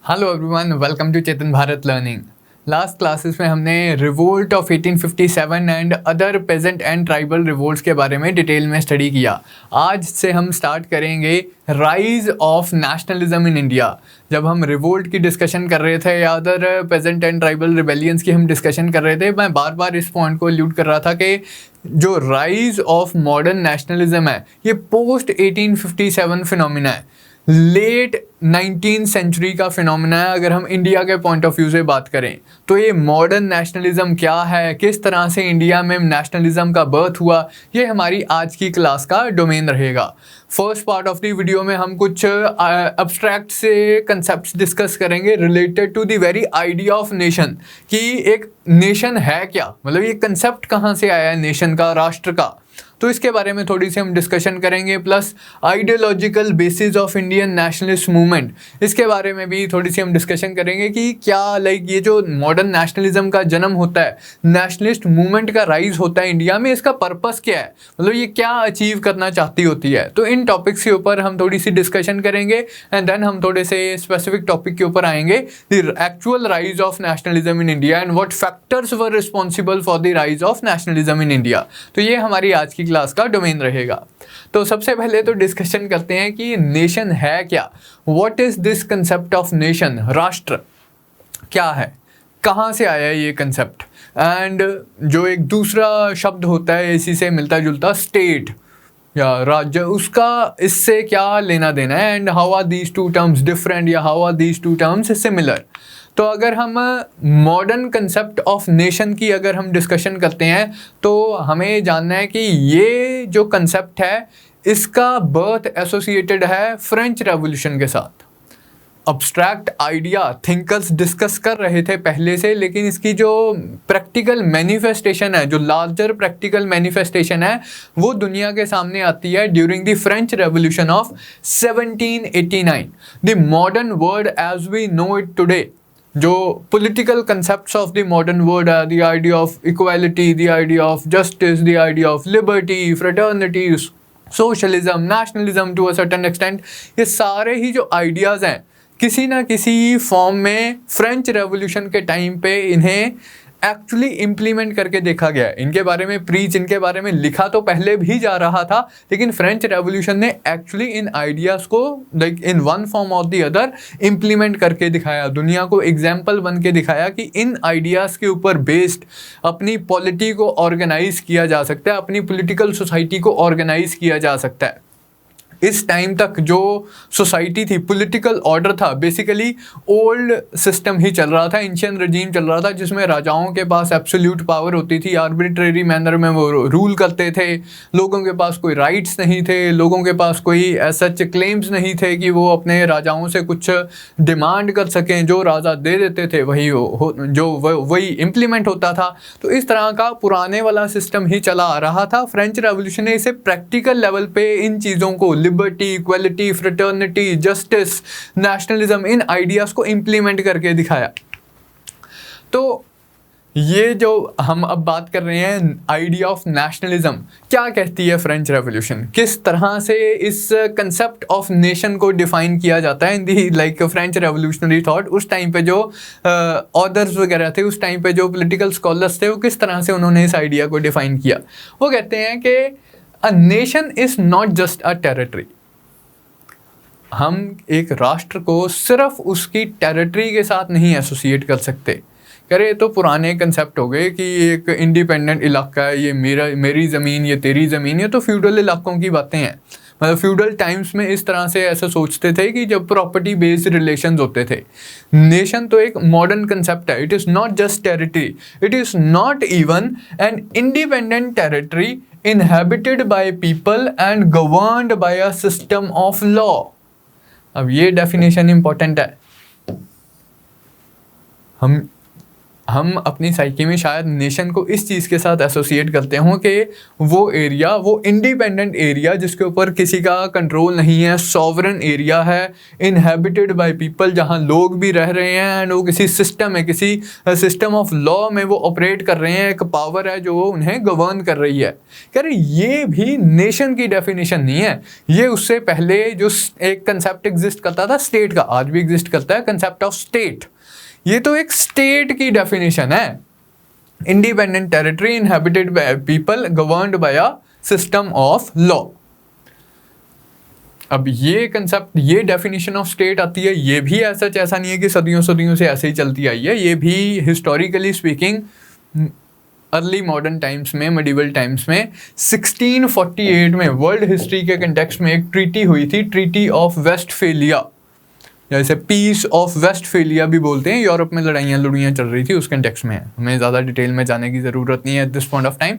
Hello everyone, welcome to Chetan Bharat learning. Last classes में हमने revolt of 1857 and other peasant and tribal revolts के बारे में डिटेल में स्टडी किया। आज से हम स्टार्ट करेंगे rise of nationalism in India. जब हम रिवोल्ट की डिस्कशन कर रहे थे या other peasant and tribal rebellions की हम डिस्कशन कर रहे थे, मैं बार बार इस पॉइंट को अल्यूड कर रहा था कि जो राइज ऑफ मॉडर्न नेशनलिज्म है ये पोस्ट 1857 फिनोमिना है, लेट 19th सेंचुरी का फिनोमिना है। अगर हम इंडिया के पॉइंट ऑफ व्यू से बात करें तो ये मॉडर्न नेशनलिज्म क्या है, किस तरह से इंडिया में नेशनलिज्म का बर्थ हुआ, ये हमारी आज की क्लास का डोमेन रहेगा। First part of the video में हम कुछ अब्स्ट्रैक्ट से कंसेप्ट्स डिस्कस करेंगे related to the very idea of nation, कि एक नेशन है क्या, मतलब ये कंसेप्ट कहाँ से आया है नेशन का, राष्ट्र का। तो इसके बारे में थोड़ी सी हम डिस्कशन करेंगे। Plus ideological basis of Indian nationalist movement, इसके बारे में भी थोड़ी सी हम डिस्कशन करेंगे कि क्या ये जो मॉडर्न नेशनलिज्म का जन्म होता है, नेशनलिस्ट मूवमेंट का राइज होता है इंडिया में, इसका पर्पस क्या है, मतलब ये क्या अचीव करना चाहती होती है। तो इन टॉपिक्स के ऊपर हम थोड़ी सी डिस्कशन करेंगे एंड देन हम थोड़े से स्पेसिफिक टॉपिक के ऊपर आएंगे, the actual rise of nationalism in India and what factors were responsible for the rise of nationalism in India. तो ये हमारी आज की क्लास का डोमेन रहेगा। तो सबसे पहले तो डिस्कशन करते हैं कि नेशन है क्या, what is this concept of nation, राष्ट्र क्या है, कहाँ से आया है ये कंसेप्ट, एंड जो एक दूसरा शब्द होता है इसी से मिलता जुलता, स्टेट या राज्य, उसका इससे क्या लेना देना है, and how are these two terms different या how are these two terms similar. तो अगर हम मॉडर्न कंसेप्ट ऑफ नेशन की अगर हम डिस्कशन करते हैं तो हमें जानना है कि ये जो कंसेप्ट है इसका बर्थ एसोसिएटेड है फ्रेंच रेवोल्यूशन के साथ। अब्स्ट्रैक्ट आइडिया थिंकर्स डिस्कस कर रहे थे पहले से, लेकिन इसकी जो प्रैक्टिकल मैनिफेस्टेशन है, जो लार्जर प्रैक्टिकल मैनिफेस्टेशन है, वो दुनिया के सामने आती है during the French revolution of 1789। The modern world as we know it today, जो political concepts of the modern world are the idea of equality, the idea of justice, the idea of liberty, fraternity, socialism, nationalism to a certain extent, ये सारे ही जो ideas हैं किसी ना किसी form में French revolution के टाइम पे इन्हें एक्चुअली इम्प्लीमेंट करके देखा गया है। इनके बारे में प्रीच, इनके बारे में लिखा तो पहले भी जा रहा था, लेकिन फ्रेंच रेवोल्यूशन ने एक्चुअली इन आइडियाज़ को लाइक इन वन फॉर्म और दी अदर इम्प्लीमेंट करके दिखाया, दुनिया को एग्जाम्पल बन के दिखाया कि इन आइडियाज़ के ऊपर बेस्ड अपनी पॉलिटी को ऑर्गेनाइज किया जा सकता है, अपनी पॉलिटिकल सोसाइटी को ऑर्गेनाइज किया जा सकता है। इस टाइम तक जो सोसाइटी थी, पॉलिटिकल ऑर्डर था, बेसिकली ओल्ड सिस्टम ही चल रहा था, एंशिएंट रजीम चल रहा था, जिसमें राजाओं के पास एब्सोल्यूट पावर होती थी, आर्बिट्रेरी मैनर में वो रूल करते थे, लोगों के पास कोई राइट्स नहीं थे, लोगों के पास कोई सच क्लेम्स नहीं थे कि वो अपने राजाओं से कुछ डिमांड कर सकें, जो राजा दे देते थे वही इम्प्लीमेंट होता था। तो इस तरह का पुराने वाला सिस्टम ही चला आ रहा था। फ्रेंच रेवोल्यूशन ने इसे प्रैक्टिकल लेवल पे इन चीज़ों को, liberty, equality, fraternity, justice, nationalism, इन आइडियाज़ को इम्प्लीमेंट करके दिखाया। तो ये जो हम अब बात कर रहे हैं आइडिया ऑफ नेशनलिज्म, क्या कहती है फ्रेंच रेवोल्यूशन, किस तरह से इस कंसेप्ट ऑफ नेशन को डिफाइन किया जाता है इन दी लाइक फ्रेंच रेवोल्यूशनरी थॉट। उस टाइम पे जो ऑथर्स वगैरह थे, उस टाइम पे जो पॉलिटिकल स्कॉलर्स थे, वो किस तरह से उन्होंने इस आइडिया को डिफाइन किया। वो कहते हैं कि a nation is not just a territory. हम एक राष्ट्र को सिर्फ उसकी टेरिटरी के साथ नहीं एसोसिएट कर सकते। करे तो पुराने कंसेप्ट हो गए कि एक इंडिपेंडेंट इलाका है, ये मेरी ज़मीन, ये तेरी ज़मीन, ये तो फ्यूडल इलाकों की बातें हैं। मतलब फ्यूडल टाइम्स में इस तरह से ऐसा सोचते थे कि जब प्रॉपर्टी बेस्ड रिलेशंस होते थे। नेशन तो एक मॉडर्न कंसेप्ट है, it is not just territory, it is not even an independent territory inhabited by people and governed by a system of law। अब ये डेफिनेशन इंपॉर्टेंट है। हम हम अपनी साइकी में शायद नेशन को इस चीज़ के साथ एसोसिएट करते हों कि वो एरिया, वो इंडिपेंडेंट एरिया जिसके ऊपर किसी का कंट्रोल नहीं है, सॉवरन एरिया है, इनहेबिटेड बाय पीपल, जहाँ लोग भी रह रहे हैं एंड वो किसी सिस्टम है, किसी सिस्टम ऑफ लॉ में वो ऑपरेट कर रहे हैं, एक पावर है जो उन्हें गवर्न कर रही है। कह रहे ये भी नेशन की डेफिनेशन नहीं है, ये उससे पहले जो एक कंसेप्ट एग्जिस्ट करता था स्टेट का, आज भी एग्जिस्ट करता है, कंसेप्ट ऑफ स्टेट। ये तो एक स्टेट की डेफिनेशन है, independent territory inhabited by people governed bye a system of law. अब ये कंसेप्ट, ये डेफिनेशन ऑफ स्टेट आती है, ये भी ऐसा नहीं है कि सदियों सदियों से ऐसे ही चलती आई है, ये भी historically speaking early modern times में, मेडिवल टाइम्स में 1648 में वर्ल्ड हिस्ट्री के कंटेक्स्ट में एक ट्रीटी हुई थी, ट्रीटी ऑफ वेस्टफेलिया, जैसे पीस ऑफ वेस्टफेलिया भी बोलते हैं। यूरोप में लड़ाइयाँ चल रही थी उस कंटेक्स्ट में, हमें ज़्यादा डिटेल में जाने की ज़रूरत नहीं है at this point of time.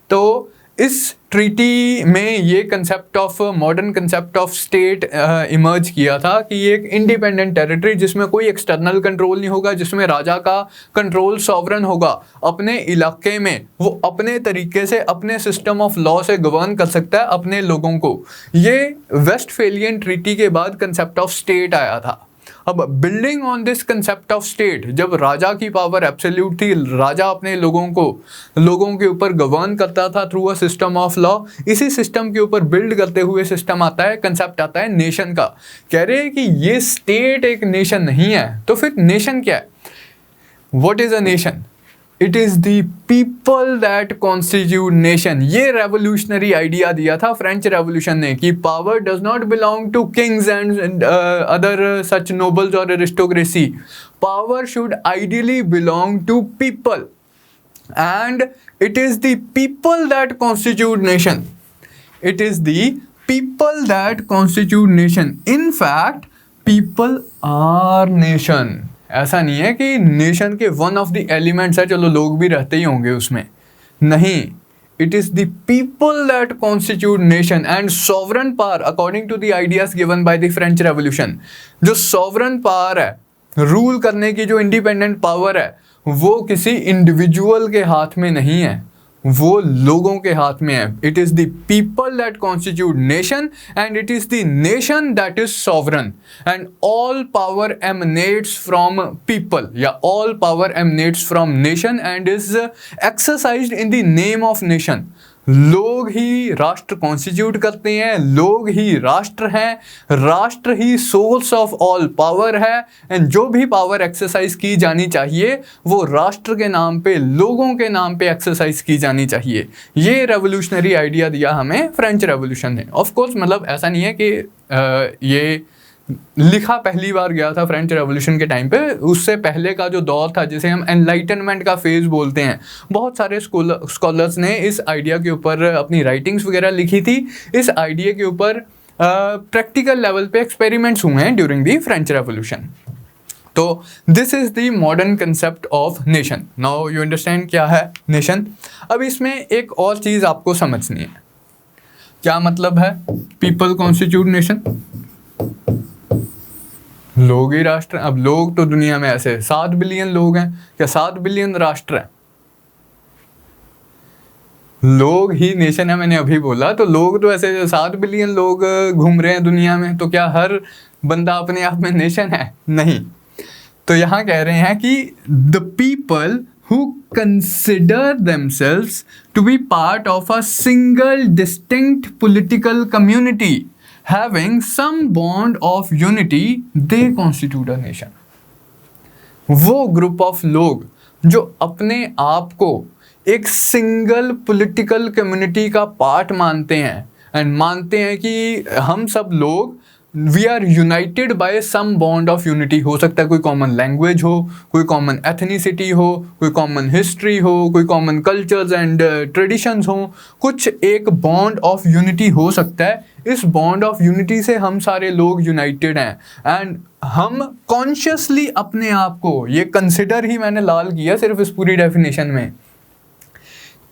तो इस ट्रीटी में ये concept of modern concept of state emerge किया था कि ये एक इंडिपेंडेंट टेरिटरी जिसमें कोई एक्सटर्नल कंट्रोल नहीं होगा, जिसमें राजा का कंट्रोल सॉवरन होगा, अपने इलाके में वो अपने तरीके से अपने सिस्टम ऑफ लॉ से गवर्न कर सकता है अपने लोगों को। ये वेस्टफेलियन ट्रीटी के बाद कंसेप्ट ऑफ स्टेट आया था। अब building on this concept of state, जब राजा की पावर एब्सोल्यूट थी, राजा अपने लोगों के ऊपर गवर्न करता था through a system of law, इसी सिस्टम के ऊपर बिल्ड करते हुए सिस्टम आता है, कंसेप्ट आता है नेशन का। कह रहे हैं कि ये स्टेट एक नेशन नहीं है, तो फिर नेशन क्या है? What is a nation? It is the people that constitute nation. ये रेवोल्यूशनरी आइडिया दिया था फ्रेंच रेवोल्यूशन ने कि power does not belong to kings and other such nobles और aristocracy, power should ideally belong to people and it is the people that constitute nation. It is the people that constitute nation. In fact people are nation. ऐसा नहीं है कि nation के one of the elements है, चलो लोग भी रहते ही होंगे उसमें, नहीं, it is the people that constitute nation and sovereign power according to the ideas given by the French revolution. जो सॉवरन पावर है, रूल करने की जो इंडिपेंडेंट पावर है, वो किसी इंडिविजुअल के हाथ में नहीं है, वो लोगों के हाथ में है। It is the people that constitute nation and it is the nation that is sovereign and all power emanates from people, या all power emanates from nation and is exercised in the name of nation. लोग ही राष्ट्र constitute करते हैं, लोग ही राष्ट्र हैं, राष्ट्र ही सोर्स ऑफ ऑल पावर है एंड जो भी पावर एक्सरसाइज की जानी चाहिए वो राष्ट्र के नाम पे, लोगों के नाम पे एक्सरसाइज की जानी चाहिए। ये रेवोल्यूशनरी आइडिया दिया हमें फ्रेंच रेवोल्यूशन ने। ऑफ कोर्स मतलब ऐसा नहीं है कि ये लिखा पहली बार गया था फ्रेंच रेवोल्यूशन के टाइम पे, उससे पहले का जो दौर था जिसे हम एनलाइटनमेंट का फेज बोलते हैं, बहुत सारे स्कॉलर्स ने इस आइडिया के ऊपर अपनी राइटिंग्स वगैरह लिखी थी। इस आइडिया के ऊपर प्रैक्टिकल लेवल पे एक्सपेरिमेंट्स हुए हैं ड्यूरिंग दी फ्रेंच रेवोल्यूशन। तो this is the modern concept of nation. Now you understand क्या है नेशन। अब इसमें एक और चीज़ आपको समझनी है, क्या मतलब है पीपल कॉन्स्टिट्यूट नेशन, लोग ही राष्ट्र। अब लोग तो दुनिया में ऐसे 7 बिलियन लोग हैं, क्या 7 बिलियन राष्ट्र हैं? लोग ही नेशन है, मैंने अभी बोला। तो लोग तो ऐसे 7 बिलियन लोग घूम रहे हैं दुनिया में, तो क्या हर बंदा अपने आप में नेशन है? नहीं। तो यहाँ कह रहे हैं कि the people who consider themselves to be part of a single distinct political community having some bond of unity, they constitute a nation. वो ग्रुप ऑफ लोग जो अपने आप को एक सिंगल पॉलिटिकल कम्युनिटी का पार्ट मानते हैं एंड मानते हैं कि हम सब लोग we are united by some bond of unity. हो सकता है कोई कॉमन लैंग्वेज हो, कोई कॉमन एथनिसिटी हो, कोई कॉमन हिस्ट्री हो, कोई कॉमन कल्चर्स एंड ट्रेडिशंस हो, कुछ एक बॉन्ड ऑफ यूनिटी हो सकता है। इस बॉन्ड ऑफ यूनिटी से हम सारे लोग यूनाइटेड हैं एंड हम कॉन्शियसली अपने आप को, ये कंसिडर ही मैंने लाल किया सिर्फ इस पूरी डेफिनेशन में,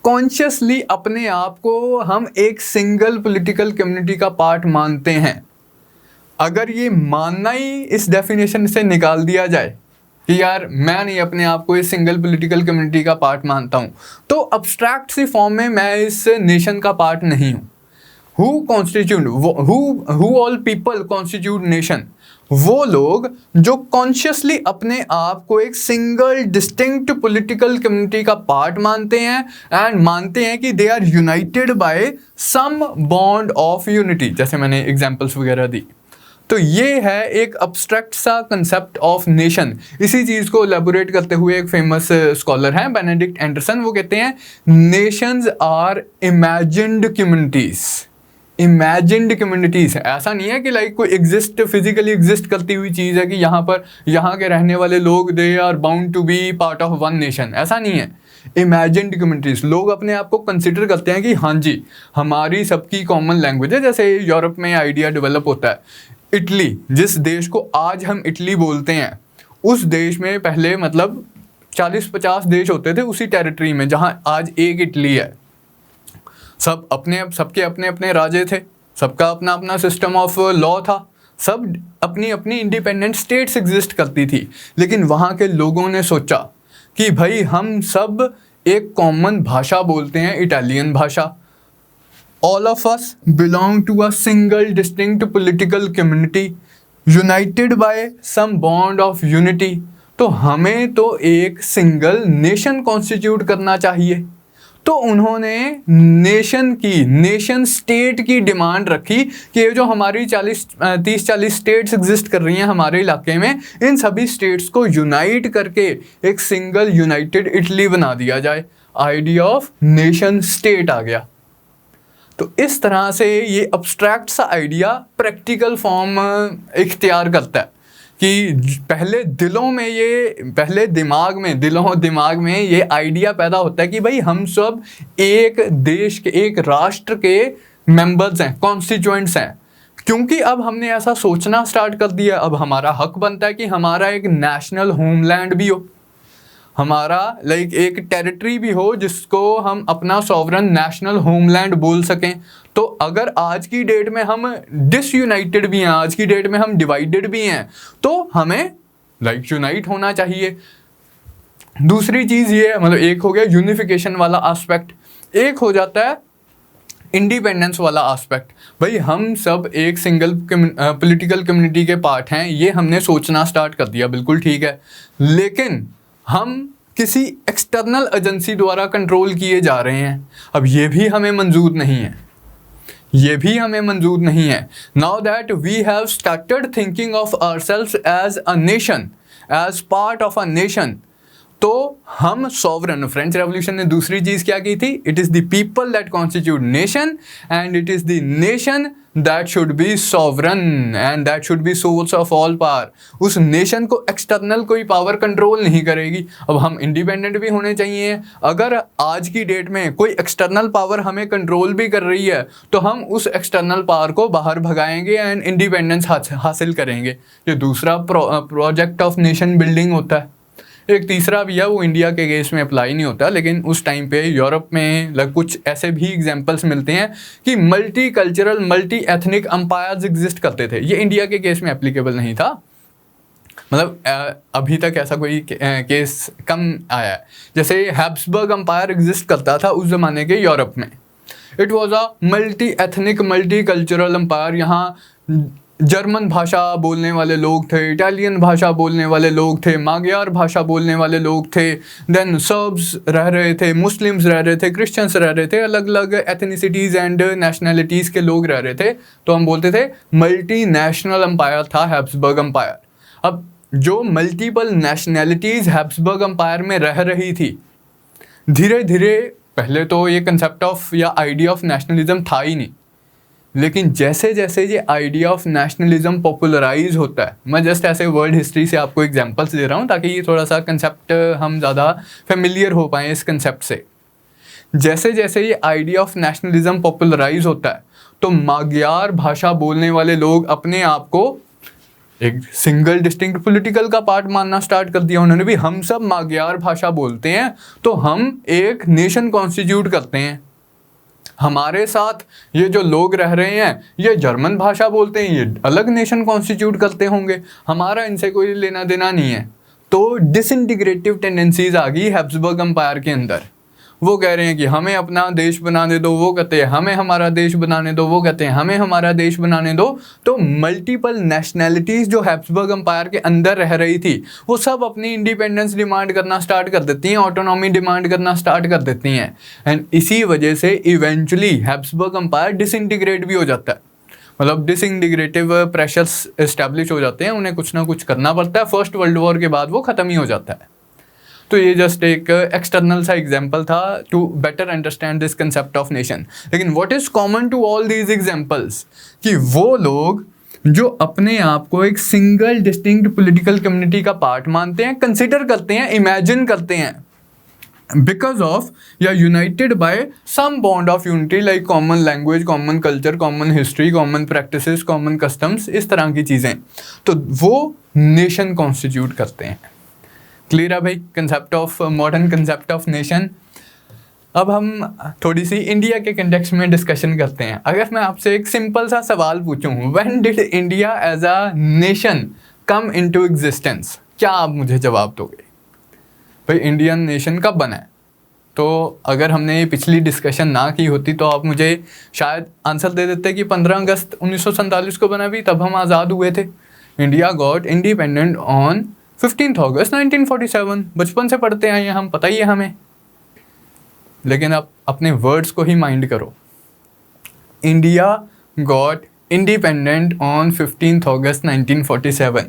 कॉन्शियसली अपने आप को हम एक सिंगल पॉलिटिकल कम्युनिटी का पार्ट मानते हैं। अगर ये मानना ही इस डेफिनेशन से निकाल दिया जाए कि यार मैं नहीं अपने आप को इस सिंगल पॉलिटिकल कम्युनिटी का पार्ट मानता हूँ, तो अब्स्ट्रैक्ट सी फॉर्म में मैं इस नेशन का पार्ट नहीं हूँ। who all people constitute nation, वो लोग जो कॉन्शियसली अपने आप को एक सिंगल डिस्टिंक्ट पॉलिटिकल कम्युनिटी का पार्ट मानते हैं एंड मानते हैं कि they are united by some bond of unity, जैसे मैंने एग्जांपल्स वगैरह दी। तो ये है एक अब्स्ट्रैक्ट सा कंसेप्ट ऑफ नेशन। इसी चीज़ को एलेबोरेट करते हुए एक फेमस स्कॉलर हैं बेनेडिक्ट एंडरसन, वो कहते हैं nations are imagined communities. Imagined communities, ऐसा नहीं है कि लाइक कोई एग्जिस्ट फिजिकली एग्जिस्ट करती हुई चीज़ है कि यहाँ पर यहाँ के रहने वाले लोग they are bound to be part of one nation, ऐसा नहीं है। इमेजिन्ड कम्युनिटीज़, लोग अपने आप को कंसिडर करते हैं कि हाँ जी हमारी सबकी कॉमन लैंग्वेज है। जैसे यूरोप में आइडिया डेवलप होता है, इटली, जिस देश को आज हम इटली बोलते हैं, उस देश में पहले मतलब 40-50 देश होते थे उसी टेरिटरी में जहाँ आज एक इटली है। सबके अपने अपने राजे थे, सबका अपना अपना सिस्टम ऑफ लॉ था, सब अपनी अपनी इंडिपेंडेंट स्टेट्स एग्जिस्ट करती थी। लेकिन वहाँ के लोगों ने सोचा कि भाई हम सब एक कॉमन भाषा बोलते हैं, इटालियन भाषा। All of us belong to a single distinct political community united by some bond of unity. तो हमें तो एक सिंगल नेशन कॉन्स्टिट्यूट करना चाहिए। तो उन्होंने नेशन स्टेट की डिमांड रखी कि ये जो हमारी 30-40 स्टेट्स एग्जिस्ट कर रही हैं हमारे इलाके में, इन सभी स्टेट्स को यूनाइट करके एक सिंगल यूनाइटेड इटली बना दिया जाए। आइडिया ऑफ नेशन स्टेट आ गया। तो इस तरह से ये अब्स्ट्रैक्ट सा आइडिया प्रैक्टिकल फॉर्म इख्तियार करता है कि पहले दिमाग में ये आइडिया पैदा होता है कि भाई हम सब एक देश के, एक राष्ट्र के मेंबर्स हैं, कॉन्स्टिट्यूएंट्स हैं। क्योंकि अब हमने ऐसा सोचना स्टार्ट कर दिया, अब हमारा हक बनता है कि हमारा एक नेशनल होमलैंड भी हो, हमारा लाइक एक टेरिटरी भी हो जिसको हम अपना सॉवरन नेशनल होमलैंड बोल सकें। तो अगर आज की डेट में हम डिसयूनाइटेड भी हैं, आज की डेट में हम डिवाइडेड भी हैं, तो हमें लाइक यूनाइट होना चाहिए। दूसरी चीज़ ये मतलब एक हो गया यूनिफिकेशन वाला एस्पेक्ट, एक हो जाता है इंडिपेंडेंस वाला एस्पेक्ट। भाई हम सब एक सिंगल पॉलिटिकल कम्युनिटी के पार्ट हैं, ये हमने सोचना स्टार्ट कर दिया, बिल्कुल ठीक है। लेकिन हम किसी एक्सटर्नल एजेंसी द्वारा कंट्रोल किए जा रहे हैं, अब ये भी हमें मंजूर नहीं है। Now that we have started thinking of ourselves as a nation, as part of a nation, तो हम सॉवरन, फ्रेंच रेवोल्यूशन ने दूसरी चीज़ क्या की थी, it is the people that constitute nation and it is the nation that should be sovereign and that should be source of all power. उस nation को external कोई पावर कंट्रोल नहीं करेगी। अब हम इंडिपेंडेंट भी होने चाहिए। अगर आज की डेट में कोई एक्सटर्नल पावर हमें कंट्रोल भी कर रही है तो हम उस एक्सटर्नल पावर को बाहर भगाएंगे एंड इंडिपेंडेंस हासिल करेंगे। ये दूसरा प्रोजेक्ट ऑफ नेशन बिल्डिंग होता है। एक तीसरा भी है, वो इंडिया के केस में अप्लाई नहीं होता, लेकिन उस टाइम पे यूरोप में कुछ ऐसे भी एग्जांपल्स मिलते हैं कि multi cultural multi ethnic empires exist करते थे। ये इंडिया के केस में एप्लीकेबल नहीं था, मतलब अभी तक ऐसा कोई केस कम आया है। जैसे हैब्सबर्ग एम्पायर एग्जिस्ट करता था उस ज़माने के यूरोप में। It was a multi ethnic multi cultural empire. यहाँ जर्मन भाषा बोलने वाले लोग थे, इटालियन भाषा बोलने वाले लोग थे, माग्यार भाषा बोलने वाले लोग थे, देन सर्ब्स रह रहे थे, मुस्लिम्स रह रहे थे, क्रिश्चियंस रह रहे थे, अलग अलग एथनिसिटीज़ एंड नेशनलिटीज़ के लोग रह रहे थे। तो हम बोलते थे मल्टी नेशनल एम्पायर था हैब्सबर्ग एम्पायर। अब जो मल्टीपल नेशनैलिटीज़ हैब्सबर्ग एम्पायर में रह रही थी, धीरे धीरे पहले तो ये कंसेप्ट ऑफ या आइडिया ऑफ नेशनलिज्म था ही नहीं, लेकिन जैसे जैसे ये आइडिया ऑफ नेशनलिज्म पॉपुलराइज होता है, मैं जस्ट ऐसे वर्ल्ड हिस्ट्री से आपको एग्जांपल्स दे रहा हूँ ताकि ये थोड़ा सा कंसेप्ट हम ज़्यादा फेमिलियर हो पाएँ इस कंसेप्ट से। जैसे जैसे ये आइडिया ऑफ नेशनलिज्म पॉपुलराइज होता है तो माग्यार भाषा बोलने वाले लोग अपने आप को एक सिंगल डिस्टिंक्ट पॉलिटिकल का पार्ट मानना स्टार्ट कर दिया। उन्होंने भी हम सब माग्यार भाषा बोलते हैं तो हम एक नेशन कॉन्स्टिट्यूट करते हैं। हमारे साथ ये जो लोग रह रहे हैं ये जर्मन भाषा बोलते हैं, ये अलग नेशन कॉन्स्टिट्यूट करते होंगे, हमारा इनसे कोई लेना देना नहीं है। तो डिसइंटीग्रेटिव टेंडेंसीज आ गई हैब्सबर्ग एम्पायर के अंदर। वो कह रहे हैं कि हमें अपना देश बनाने दो, वो कहते हैं हमें हमारा देश बनाने दो, वो कहते हैं हमें हमारा देश बनाने दो। तो मल्टीपल नेशनैलिटीज़ जो हैब्सबर्ग एम्पायर के अंदर रह रही थी वो सब अपनी इंडिपेंडेंस डिमांड करना स्टार्ट कर देती हैं, ऑटोनॉमी डिमांड करना स्टार्ट कर देती हैं। एंड इसी वजह से इवेंचुअली हैब्सबर्ग एम्पायर डिसइंटीग्रेट भी हो जाता है, मतलब डिसइंटीग्रेटिव प्रेशर्स इस्टेब्लिश हो जाते हैं, उन्हें कुछ ना कुछ करना पड़ता है। फर्स्ट वर्ल्ड वॉर के बाद वो ख़त्म ही हो जाता है। तो ये जस्ट एक एक्सटर्नल सा एग्जाम्पल था to better understand this concept of nation. लेकिन what is common to all these examples, कि वो लोग जो अपने आप को एक सिंगल डिस्टिंक्ट पॉलिटिकल कम्युनिटी का पार्ट मानते हैं, कंसिडर करते हैं, इमेजिन करते हैं, बिकॉज ऑफ या united by some bond of unity like common language, common culture, common history, common practices, common customs, इस तरह की चीज़ें, तो वो नेशन कॉन्स्टिट्यूट करते हैं। क्लियर है भाई concept of modern concept of nation. अब हम थोड़ी सी इंडिया के कंटेक्स्ट में डिस्कशन करते हैं। अगर मैं आपसे एक सिंपल सा सवाल पूछूं, when did India as a nation come into existence, क्या आप मुझे जवाब दोगे? भाई इंडियन नेशन कब बना है? तो अगर हमने ये पिछली डिस्कशन ना की होती तो आप मुझे शायद आंसर दे देते कि 15 अगस्त 1947 को बना भी, तब हम आज़ाद हुए थे। इंडिया गॉट इंडिपेंडेंट ऑन 15 अगस्त 1947। बचपन से पढ़ते आए हैं हम, पता ही है हमें। लेकिन आप अपने वर्ड्स को ही माइंड करो। इंडिया गॉट इंडिपेंडेंट ऑन 15 अगस्त 1947।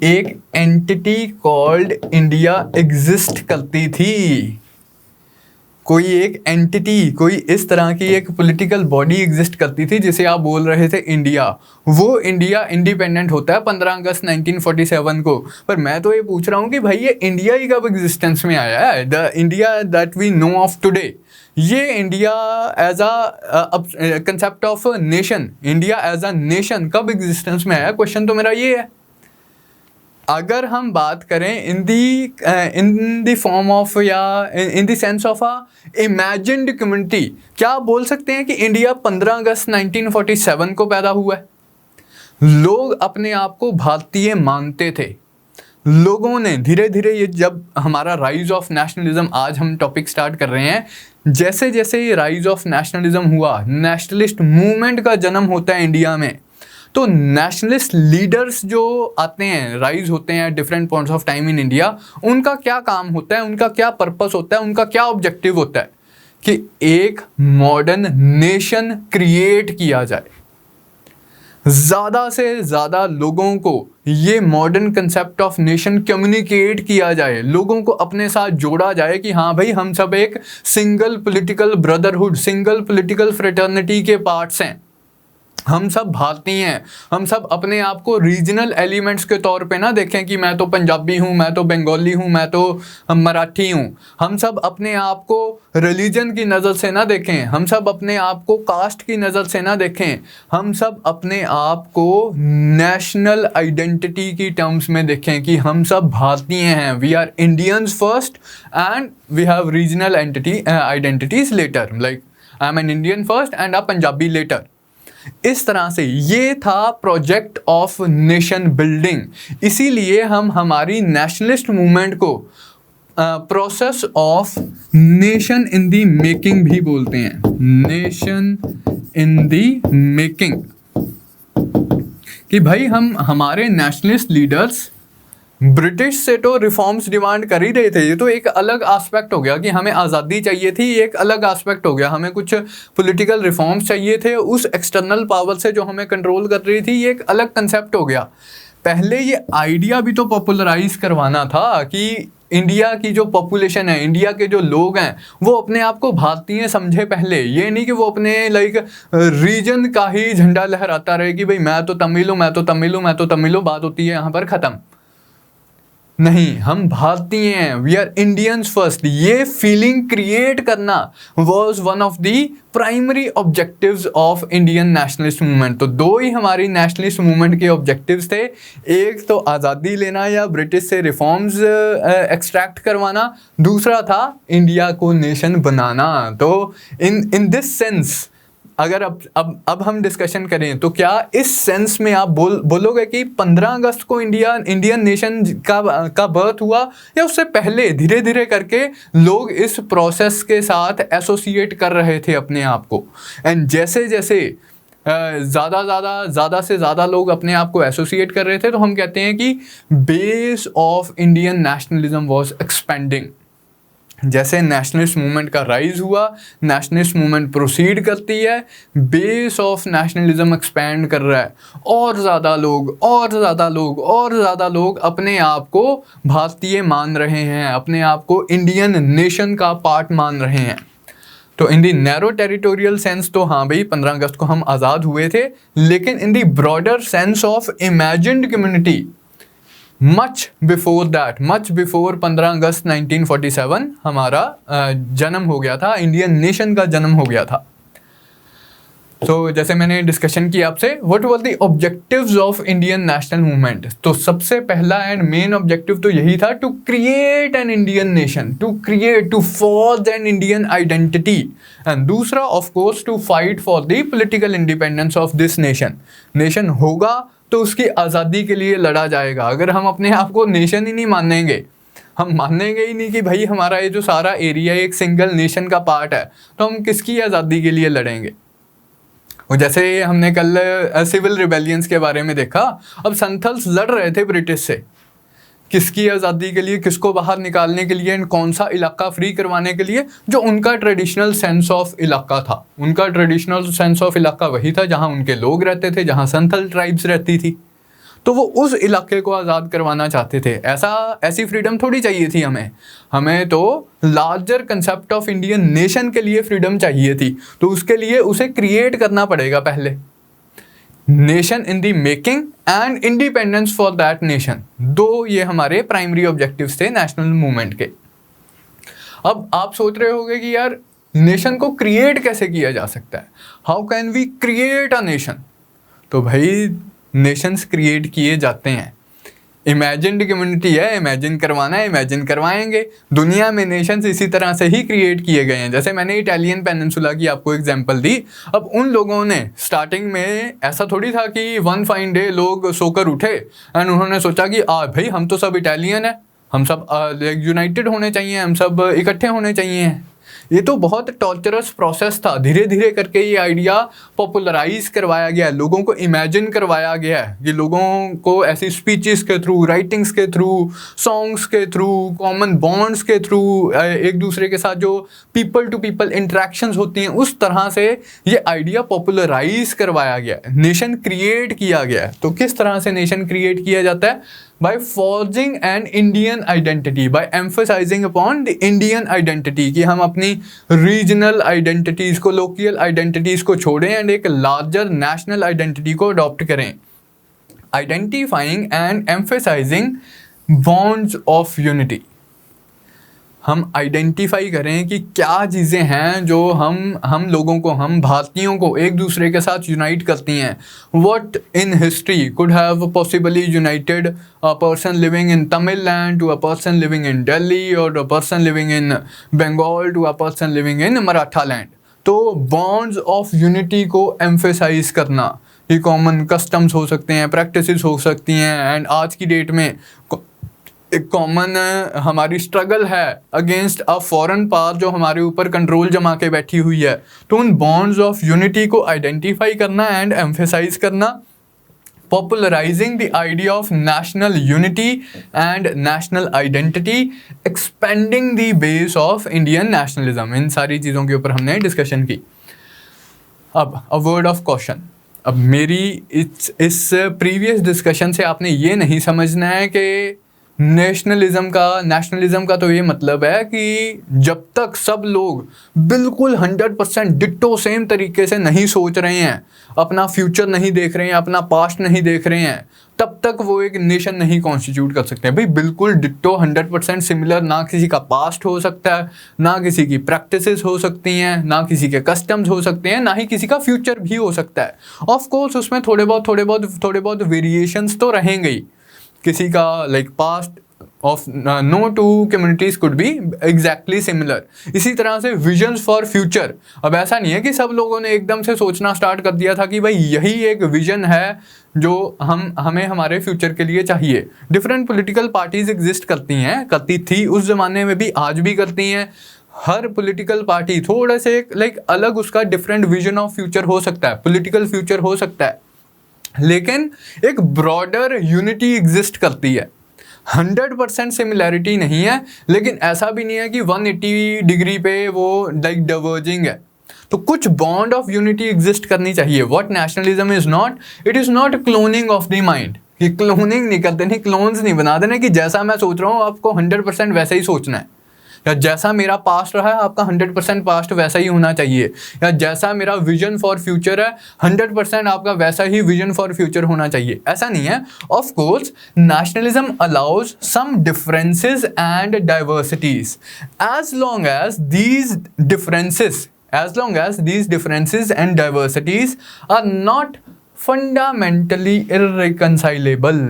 एक एंटिटी कॉल्ड इंडिया एग्जिस्ट करती थी। कोई एक एंटिटी, कोई इस तरह की एक पॉलिटिकल बॉडी एग्जिस्ट करती थी जिसे आप बोल रहे थे इंडिया। वो इंडिया इंडिपेंडेंट होता है 15 अगस्त 1947 को। पर मैं तो ये पूछ रहा हूँ कि भाई ये इंडिया ही कब एग्जिस्टेंस में आया है? The India that we know of today, ये India as a concept of nation, India as a nation कब एग्जिस्टेंस में आया? क्वेश्चन तो मेरा ये है। अगर हम बात करें इन दी फॉर्म ऑफ या in the sense of a imagined community, क्या आप बोल सकते हैं कि इंडिया 15 अगस्त 1947 को पैदा हुआ है? लोग अपने आप को भारतीय मानते थे। लोगों ने धीरे धीरे, ये जब हमारा राइज ऑफ नेशनलिज्म, आज हम टॉपिक स्टार्ट कर रहे हैं, जैसे जैसे ये राइज ऑफ नेशनलिज्म हुआ, नेशनलिस्ट मूवमेंट का जन्म होता है इंडिया में। तो नेशनलिस्ट लीडर्स जो आते हैं, राइज होते हैं different points of time in India, उनका क्या काम होता है, उनका क्या पर्पस होता है, उनका क्या ऑब्जेक्टिव होता है कि एक मॉडर्न नेशन क्रिएट किया जाए। ज़्यादा से ज़्यादा लोगों को ये modern concept of nation communicate किया जाए, लोगों को अपने साथ जोड़ा जाए कि हाँ भाई हम सब एक single political brotherhood, single political fraternity के पार्ट्स हैं। हम सब भारतीय हैं। हम सब अपने आप को रीजनल एलिमेंट्स के तौर पे ना देखें कि मैं तो पंजाबी हूँ, मैं तो बंगाली हूँ, मैं तो मराठी हूँ। हम सब अपने आप को रिलीजन की नज़र से ना देखें, हम सब अपने आप को कास्ट की नज़र से ना देखें, हम सब अपने आप को नेशनल आइडेंटिटी की टर्म्स में देखें कि हम सब भारतीय हैं। We are Indians first and we have regional identities later, like I am an Indian first and a Punjabi later. इस तरह से ये था प्रोजेक्ट ऑफ नेशन बिल्डिंग। इसीलिए हम हमारी नेशनलिस्ट मूवमेंट को process of nation in the making भी बोलते हैं। नेशन इन दी मेकिंग, कि भाई हम हमारे नेशनलिस्ट लीडर्स ब्रिटिश से तो रिफॉर्म्स डिमांड कर ही रहे थे। ये तो एक अलग एस्पेक्ट हो गया कि हमें आज़ादी चाहिए थी, एक अलग एस्पेक्ट हो गया। हमें कुछ पॉलिटिकल रिफॉर्म्स चाहिए थे उस एक्सटर्नल पावर से जो हमें कंट्रोल कर रही थी, ये एक अलग कंसेप्ट हो गया। पहले ये आइडिया भी तो पॉपुलराइज करवाना था कि इंडिया की जो पॉपुलेशन है, इंडिया के जो लोग हैं, वो अपने आप को भारतीय समझे पहले। ये नहीं कि वो अपने लाइक रीजन का ही झंडा लहराता रहे कि भाई मैं तो तमिल हूँ, मैं तो तमिल हूँ, मैं तो तमिल हूँ, बात होती है यहाँ पर ख़त्म। नहीं, हम भारतीय हैं, वी आर इंडियंस फर्स्ट। ये फीलिंग क्रिएट करना was one of the primary objectives of Indian nationalist movement. तो दो ही हमारी नेशनलिस्ट मूवमेंट के ऑब्जेक्टिव्स थे, एक तो आज़ादी लेना या ब्रिटिश से रिफॉर्म्स एक्सट्रैक्ट करवाना, दूसरा था इंडिया को नेशन बनाना। तो इन दिस सेंस अगर अब हम डिस्कशन करें तो क्या इस सेंस में आप बोलोगे कि 15 अगस्त को इंडियन नेशन का बर्थ हुआ, या उससे पहले धीरे धीरे करके लोग इस प्रोसेस के साथ एसोसिएट कर रहे थे अपने आप को, एंड जैसे जैसे ज़्यादा से ज़्यादा लोग अपने आप को एसोसिएट कर रहे थे, तो हम कहते हैं कि base of Indian nationalism was expanding. जैसे नेशनलिस्ट मूवमेंट का राइज हुआ, नेशनलिस्ट मूवमेंट प्रोसीड करती है, बेस ऑफ नेशनलिज्म एक्सपैंड कर रहा है, और ज़्यादा लोग अपने आप को भारतीय मान रहे हैं, अपने आप को इंडियन नेशन का पार्ट मान रहे हैं। तो इन दी नैरो टेरिटोरियल सेंस तो हाँ भाई 15 अगस्त को हम आज़ाद हुए थे, लेकिन in the broader sense of imagined community much before 15 अगस्त 1947 हमारा जन्म हो गया था, इंडियन नेशन का जन्म हो गया था। तो जैसे मैंने डिस्कशन किया आपसे, what were the objectives of Indian national movement, तो सबसे पहला एंड मेन ऑब्जेक्टिव तो यही था, to create an Indian nation, to forge an Indian identity, and दूसरा of course to fight for the political independence of this nation होगा तो उसकी आज़ादी के लिए लड़ा जाएगा। अगर हम अपने आप को नेशन ही नहीं मानेंगे, हम मानेंगे ही नहीं कि भाई हमारा ये जो सारा एरिया एक सिंगल नेशन का पार्ट है, तो हम किसकी आज़ादी के लिए लड़ेंगे। और जैसे हमने कल सिविल रिबेलियंस के बारे में देखा, अब संथल्स लड़ रहे थे ब्रिटिश से, किसकी आज़ादी के लिए, किसको बाहर निकालने के लिए, एंड कौन सा इलाका फ्री करवाने के लिए, जो उनका ट्रेडिशनल सेंस ऑफ इलाका था। उनका ट्रेडिशनल सेंस ऑफ इलाका वही था जहाँ उनके लोग रहते थे, जहाँ संथल ट्राइब्स रहती थी, तो वो उस इलाके को आज़ाद करवाना चाहते थे। ऐसी फ्रीडम थोड़ी चाहिए थी हमें तो larger concept of Indian nation के लिए फ्रीडम चाहिए थी, तो उसके लिए उसे क्रिएट करना पड़ेगा पहले, nation in the making and independence for that nation. दो ये हमारे प्राइमरी ऑब्जेक्टिव्स थे नेशनल मूवमेंट के। अब आप सोच रहे होंगे कि यार नेशन को क्रिएट कैसे किया जा सकता है, how can we create a nation. तो भाई नेशंस क्रिएट किए जाते हैं, इमेजिन्ड कम्युनिटी है, इमेजिन करवाना है, इमेजिन करवाएंगे। दुनिया में नेशंस इसी तरह से ही क्रिएट किए गए हैं। जैसे मैंने इटालियन पेनिनसुला की आपको एग्जांपल दी, अब उन लोगों ने स्टार्टिंग में ऐसा थोड़ी था कि वन फाइन डे लोग सोकर उठे एंड उन्होंने सोचा कि भाई हम तो सब इटालियन है, हम सब यूनाइटेड होने चाहिए, हम सब इकट्ठे होने चाहिए। ये तो बहुत टॉर्चरस प्रोसेस था, धीरे धीरे करके ये आइडिया पॉपुलराइज करवाया गया है, लोगों को इमेजिन करवाया गया है कि लोगों को ऐसी स्पीचेस के थ्रू, राइटिंग्स के थ्रू, सॉन्ग्स के थ्रू, कॉमन बॉन्ड्स के थ्रू, एक दूसरे के साथ जो पीपल टू पीपल इंटरेक्शंस होती हैं, उस तरह से ये आइडिया पॉपुलराइज करवाया गया है, नेशन क्रिएट किया गया है। तो किस तरह से नेशन क्रिएट किया जाता है? by forging an Indian identity, by emphasizing upon the Indian identity, कि हम अपनी regional identities को, local identities को छोड़ें एंड एक larger national identity को adopt करें। Identifying and emphasizing bonds of unity, हम आइडेंटिफाई करें कि क्या चीज़ें हैं जो हम लोगों को, हम भारतीयों को एक दूसरे के साथ यूनाइट करती हैं। What in history could have possibly united a person living in Tamil Land to a person living in Delhi, or a person living in Bengal to a person living in Maratha land? तो bonds of unity को emphasize करना, ये common customs हो सकते हैं, practices हो सकती हैं, एंड आज की डेट में एक कॉमन हमारी स्ट्रगल है अगेंस्ट अ फॉरेन पावर जो हमारे ऊपर कंट्रोल जमा के बैठी हुई है। तो उन बॉन्ड्स ऑफ यूनिटी को आइडेंटिफाई करना एंड एम्फेसाइज करना, popularising the idea of national unity and national identity, expanding the base of Indian nationalism, इन सारी चीज़ों के ऊपर हमने डिस्कशन की। अब अ वर्ड ऑफ क्वेश्चन, अब मेरी इस प्रीवियस डिस्कशन से आपने ये नहीं समझना है कि नेशनलिज्म का तो ये मतलब है कि जब तक सब लोग बिल्कुल 100% डिट्टो सेम तरीके से नहीं सोच रहे हैं, अपना फ्यूचर नहीं देख रहे हैं, अपना पास्ट नहीं देख रहे हैं, तब तक वो एक नेशन नहीं कॉन्स्टिट्यूट कर सकते हैं। भाई बिल्कुल डिट्टो 100% सिमिलर ना किसी का पास्ट हो सकता है, ना किसी की प्रैक्टिसेस हो सकती हैं, ना किसी के कस्टम्स हो सकते हैं, ना ही किसी का फ्यूचर भी हो सकता है। ऑफ कोर्स उसमें थोड़े बहुत वेरिएशंस तो रहेंगे ही, किसी का like past of no two communities could be exactly similar. इसी तरह से visions for future, अब ऐसा नहीं है कि सब लोगों ने एकदम से सोचना स्टार्ट कर दिया था कि भाई यही एक विजन है जो हमें हमारे फ्यूचर के लिए चाहिए. डिफरेंट पॉलिटिकल पार्टीज एग्जिस्ट करती थी उस ज़माने में भी, आज भी करती हैं. हर पॉलिटिकल पार्टी थोड़ा से लाइक अलग उसका डिफरेंट विजन ऑफ फ्यूचर हो सकता है, पॉलिटिकल फ्यूचर हो सकता है, लेकिन एक ब्रॉडर यूनिटी एग्जिस्ट करती है. 100% सिमिलैरिटी नहीं है, लेकिन ऐसा भी नहीं है कि 180 डिग्री पे वो लाइक डाइवर्जिंग है. तो कुछ बॉन्ड ऑफ यूनिटी एग्जिस्ट करनी चाहिए. What nationalism is not, it is not cloning of the mind. कि क्लोनिंग नहीं करते, नहीं क्लोन्स नहीं बना देना कि जैसा मैं सोच रहा हूँ आपको 100% वैसा ही सोचना है, या जैसा मेरा पास्ट रहा है आपका 100% पास्ट वैसा ही होना चाहिए, या जैसा मेरा विजन फॉर फ्यूचर है 100% आपका वैसा ही विजन फॉर फ्यूचर होना चाहिए. ऐसा नहीं है. Of course nationalism allows some differences and diversities as long as these differences and diversities are not fundamentally irreconcilable,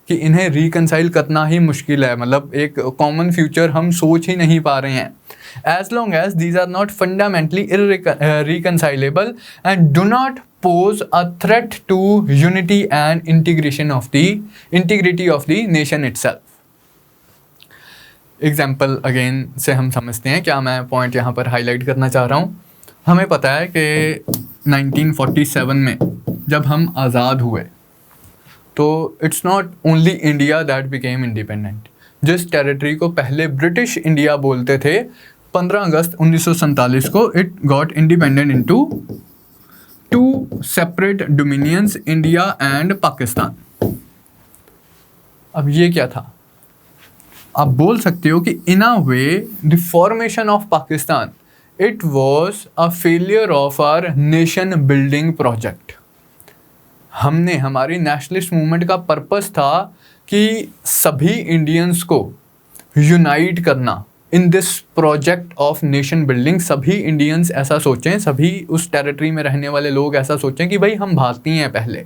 कि इन्हें रिकनसाइल करना ही मुश्किल है, मतलब एक कॉमन फ्यूचर हम सोच ही नहीं पा रहे हैं. As long as these are not fundamentally irreconcilable and do not pose a threat to unity and integrity of the nation itself. Example again से हम समझते हैं क्या मैं पॉइंट यहाँ पर हाईलाइट करना चाह रहा हूँ. हमें पता है कि 1947 में जब हम आज़ाद हुए तो it's not only India that became independent. जिस टेरिटरी को पहले ब्रिटिश इंडिया बोलते थे, 15 अगस्त 1947 को it got independent into 2 separate dominions, India and Pakistan. अब ये क्या था, आप बोल सकते हो कि in a way the formation of Pakistan it was a failure of our nation building project. हमारी नेशनलिस्ट मूवमेंट का पर्पस था कि सभी इंडियंस को यूनाइट करना in this project of nation building. सभी इंडियंस ऐसा सोचें, सभी उस टेरिटरी में रहने वाले लोग ऐसा सोचें कि भाई हम भारतीय हैं पहले.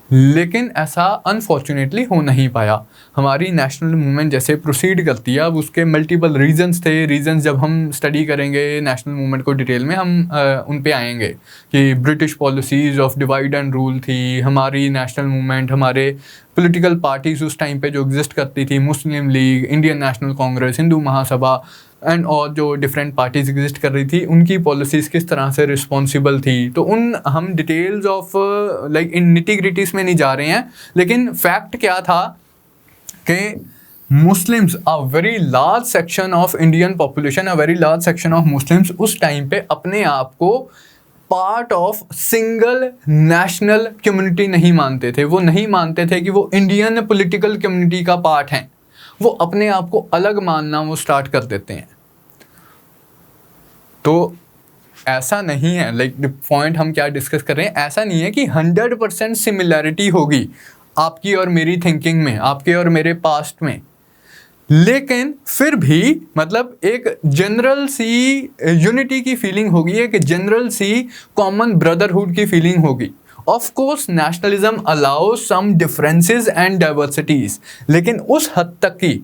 लेकिन ऐसा अनफॉर्चुनेटली हो नहीं पाया. हमारी नेशनल मूवमेंट जैसे प्रोसीड करती है, अब उसके मल्टीपल रीजंस थे. रीजंस जब हम स्टडी करेंगे नेशनल मूवमेंट को डिटेल में, हम उन पे आएंगे कि British policies of divide and rule थी, हमारी नेशनल मूवमेंट, हमारे पॉलिटिकल पार्टीज़ उस टाइम पे जो एग्जिस्ट करती थी, Muslim League, Indian National Congress, Hindu Mahasabha and और जो डिफरेंट पार्टीज एग्जिस्ट कर रही थी, उनकी पॉलिसीज़ किस तरह से रिस्पॉन्सिबल थी. तो हम डिटेल्स ऑफ लाइक इन निटी-ग्रिटीज़ में नहीं जा रहे हैं, लेकिन फैक्ट क्या था कि Muslims, a very large section of Indian population, a very large section of Muslims उस टाइम पे अपने आप को part of single national community नहीं मानते थे. वो नहीं मानते थे कि वो इंडियन पॉलिटिकल कम्युनिटी का पार्ट हैं. वो अपने आप को अलग मानना वो स्टार्ट कर देते हैं. तो ऐसा नहीं है, लाइक पॉइंट हम क्या डिस्कस कर रहे हैं, ऐसा नहीं है कि 100% सिमिलैरिटी होगी आपकी और मेरी थिंकिंग में, आपके और मेरे पास्ट में, लेकिन फिर भी मतलब एक जनरल सी यूनिटी की फीलिंग होगी, एक जनरल सी कॉमन ब्रदरहुड की फीलिंग होगी. Of course, nationalism allows some differences and diversities, लेकिन उस हद तक ही,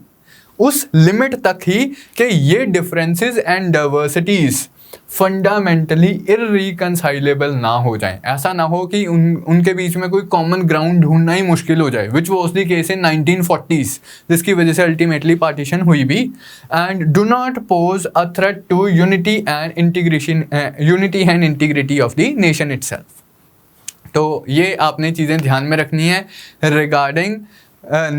उस लिमिट तक ही कि ये differences and diversities फंडामेंटली इररिकनसाइलेबल ना हो जाएं. ऐसा ना हो कि उनके बीच में कोई कॉमन ग्राउंड ढूंढना ही मुश्किल हो जाए, which was the case in 1940s, जिसकी वजह से अल्टीमेटली पार्टीशन हुई भी. And do not pose a threat to unity and integrity of the nation itself. तो ये आपने चीज़ें ध्यान में रखनी है regarding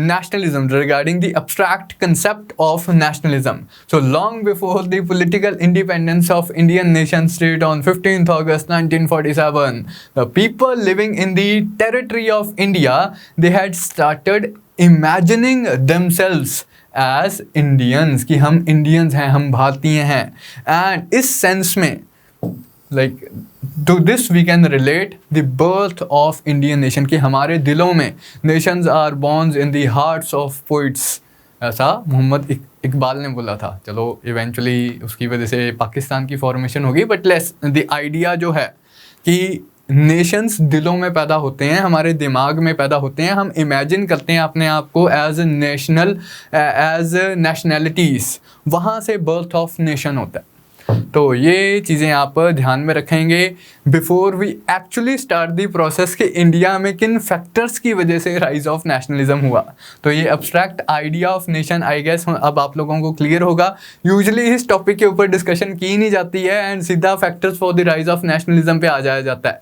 nationalism, regarding the abstract concept of nationalism. So long before the political independence of Indian nation state on 15th August 1947, the people living in the territory of India, they had started imagining themselves as Indians, कि हम Indians हैं, हम भारतीय हैं. And इस sense में like to this we can relate the birth of Indian nation, कि हमारे दिलों में nations are born in the hearts of poets, ऐसा मोहम्मद इकबाल ने बोला था. चलो इवेंचुअली उसकी वजह से पाकिस्तान की फॉर्मेशन होगी, बट लेस द आइडिया जो है कि नेशंस दिलों में पैदा होते हैं, हमारे दिमाग में पैदा होते हैं, हम इमेजिन करते हैं अपने आप को एज नेशनैलिटीज़, वहाँ से बर्थ ऑफ नेशन होता है। तो ये चीज़ें आप ध्यान में रखेंगे before we actually start the process कि इंडिया में किन फैक्टर्स की वजह से राइज ऑफ नेशनलिज्म हुआ। तो ये abstract idea of nation I guess अब आप लोगों को क्लियर होगा। यूजुअली इस टॉपिक के ऊपर डिस्कशन की नहीं जाती है एंड सीधा factors for the rise of nationalism पे आ जाया जाता है,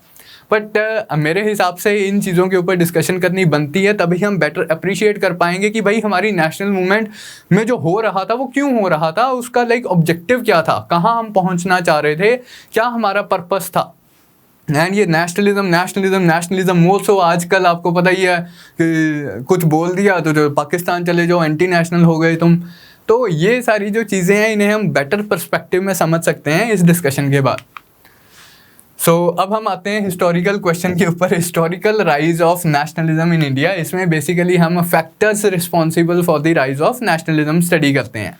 बट मेरे हिसाब से इन चीज़ों के ऊपर डिस्कशन करनी बनती है, तभी हम बेटर अप्रिशिएट कर पाएंगे कि भाई हमारी नेशनल मूवमेंट में जो हो रहा था वो क्यों हो रहा था, उसका ऑब्जेक्टिव क्या था, कहाँ हम पहुँचना चाह रहे थे, क्या हमारा पर्पस था। एंड ये नेशनलिज्म मोस्टो आजकल आपको पता ही है कि कुछ बोल दिया तो जो पाकिस्तान चले जाओ, एंटी नेशनल हो गए तुम। तो ये सारी जो चीज़ें हैं इन्हें हम बेटर पर्सपेक्टिव में समझ सकते हैं इस डिस्कशन के बाद। अब हम आते हैं हिस्टोरिकल क्वेश्चन के ऊपर, historical rise of nationalism in India. इसमें बेसिकली हम factors responsible for the rise of nationalism study करते हैं।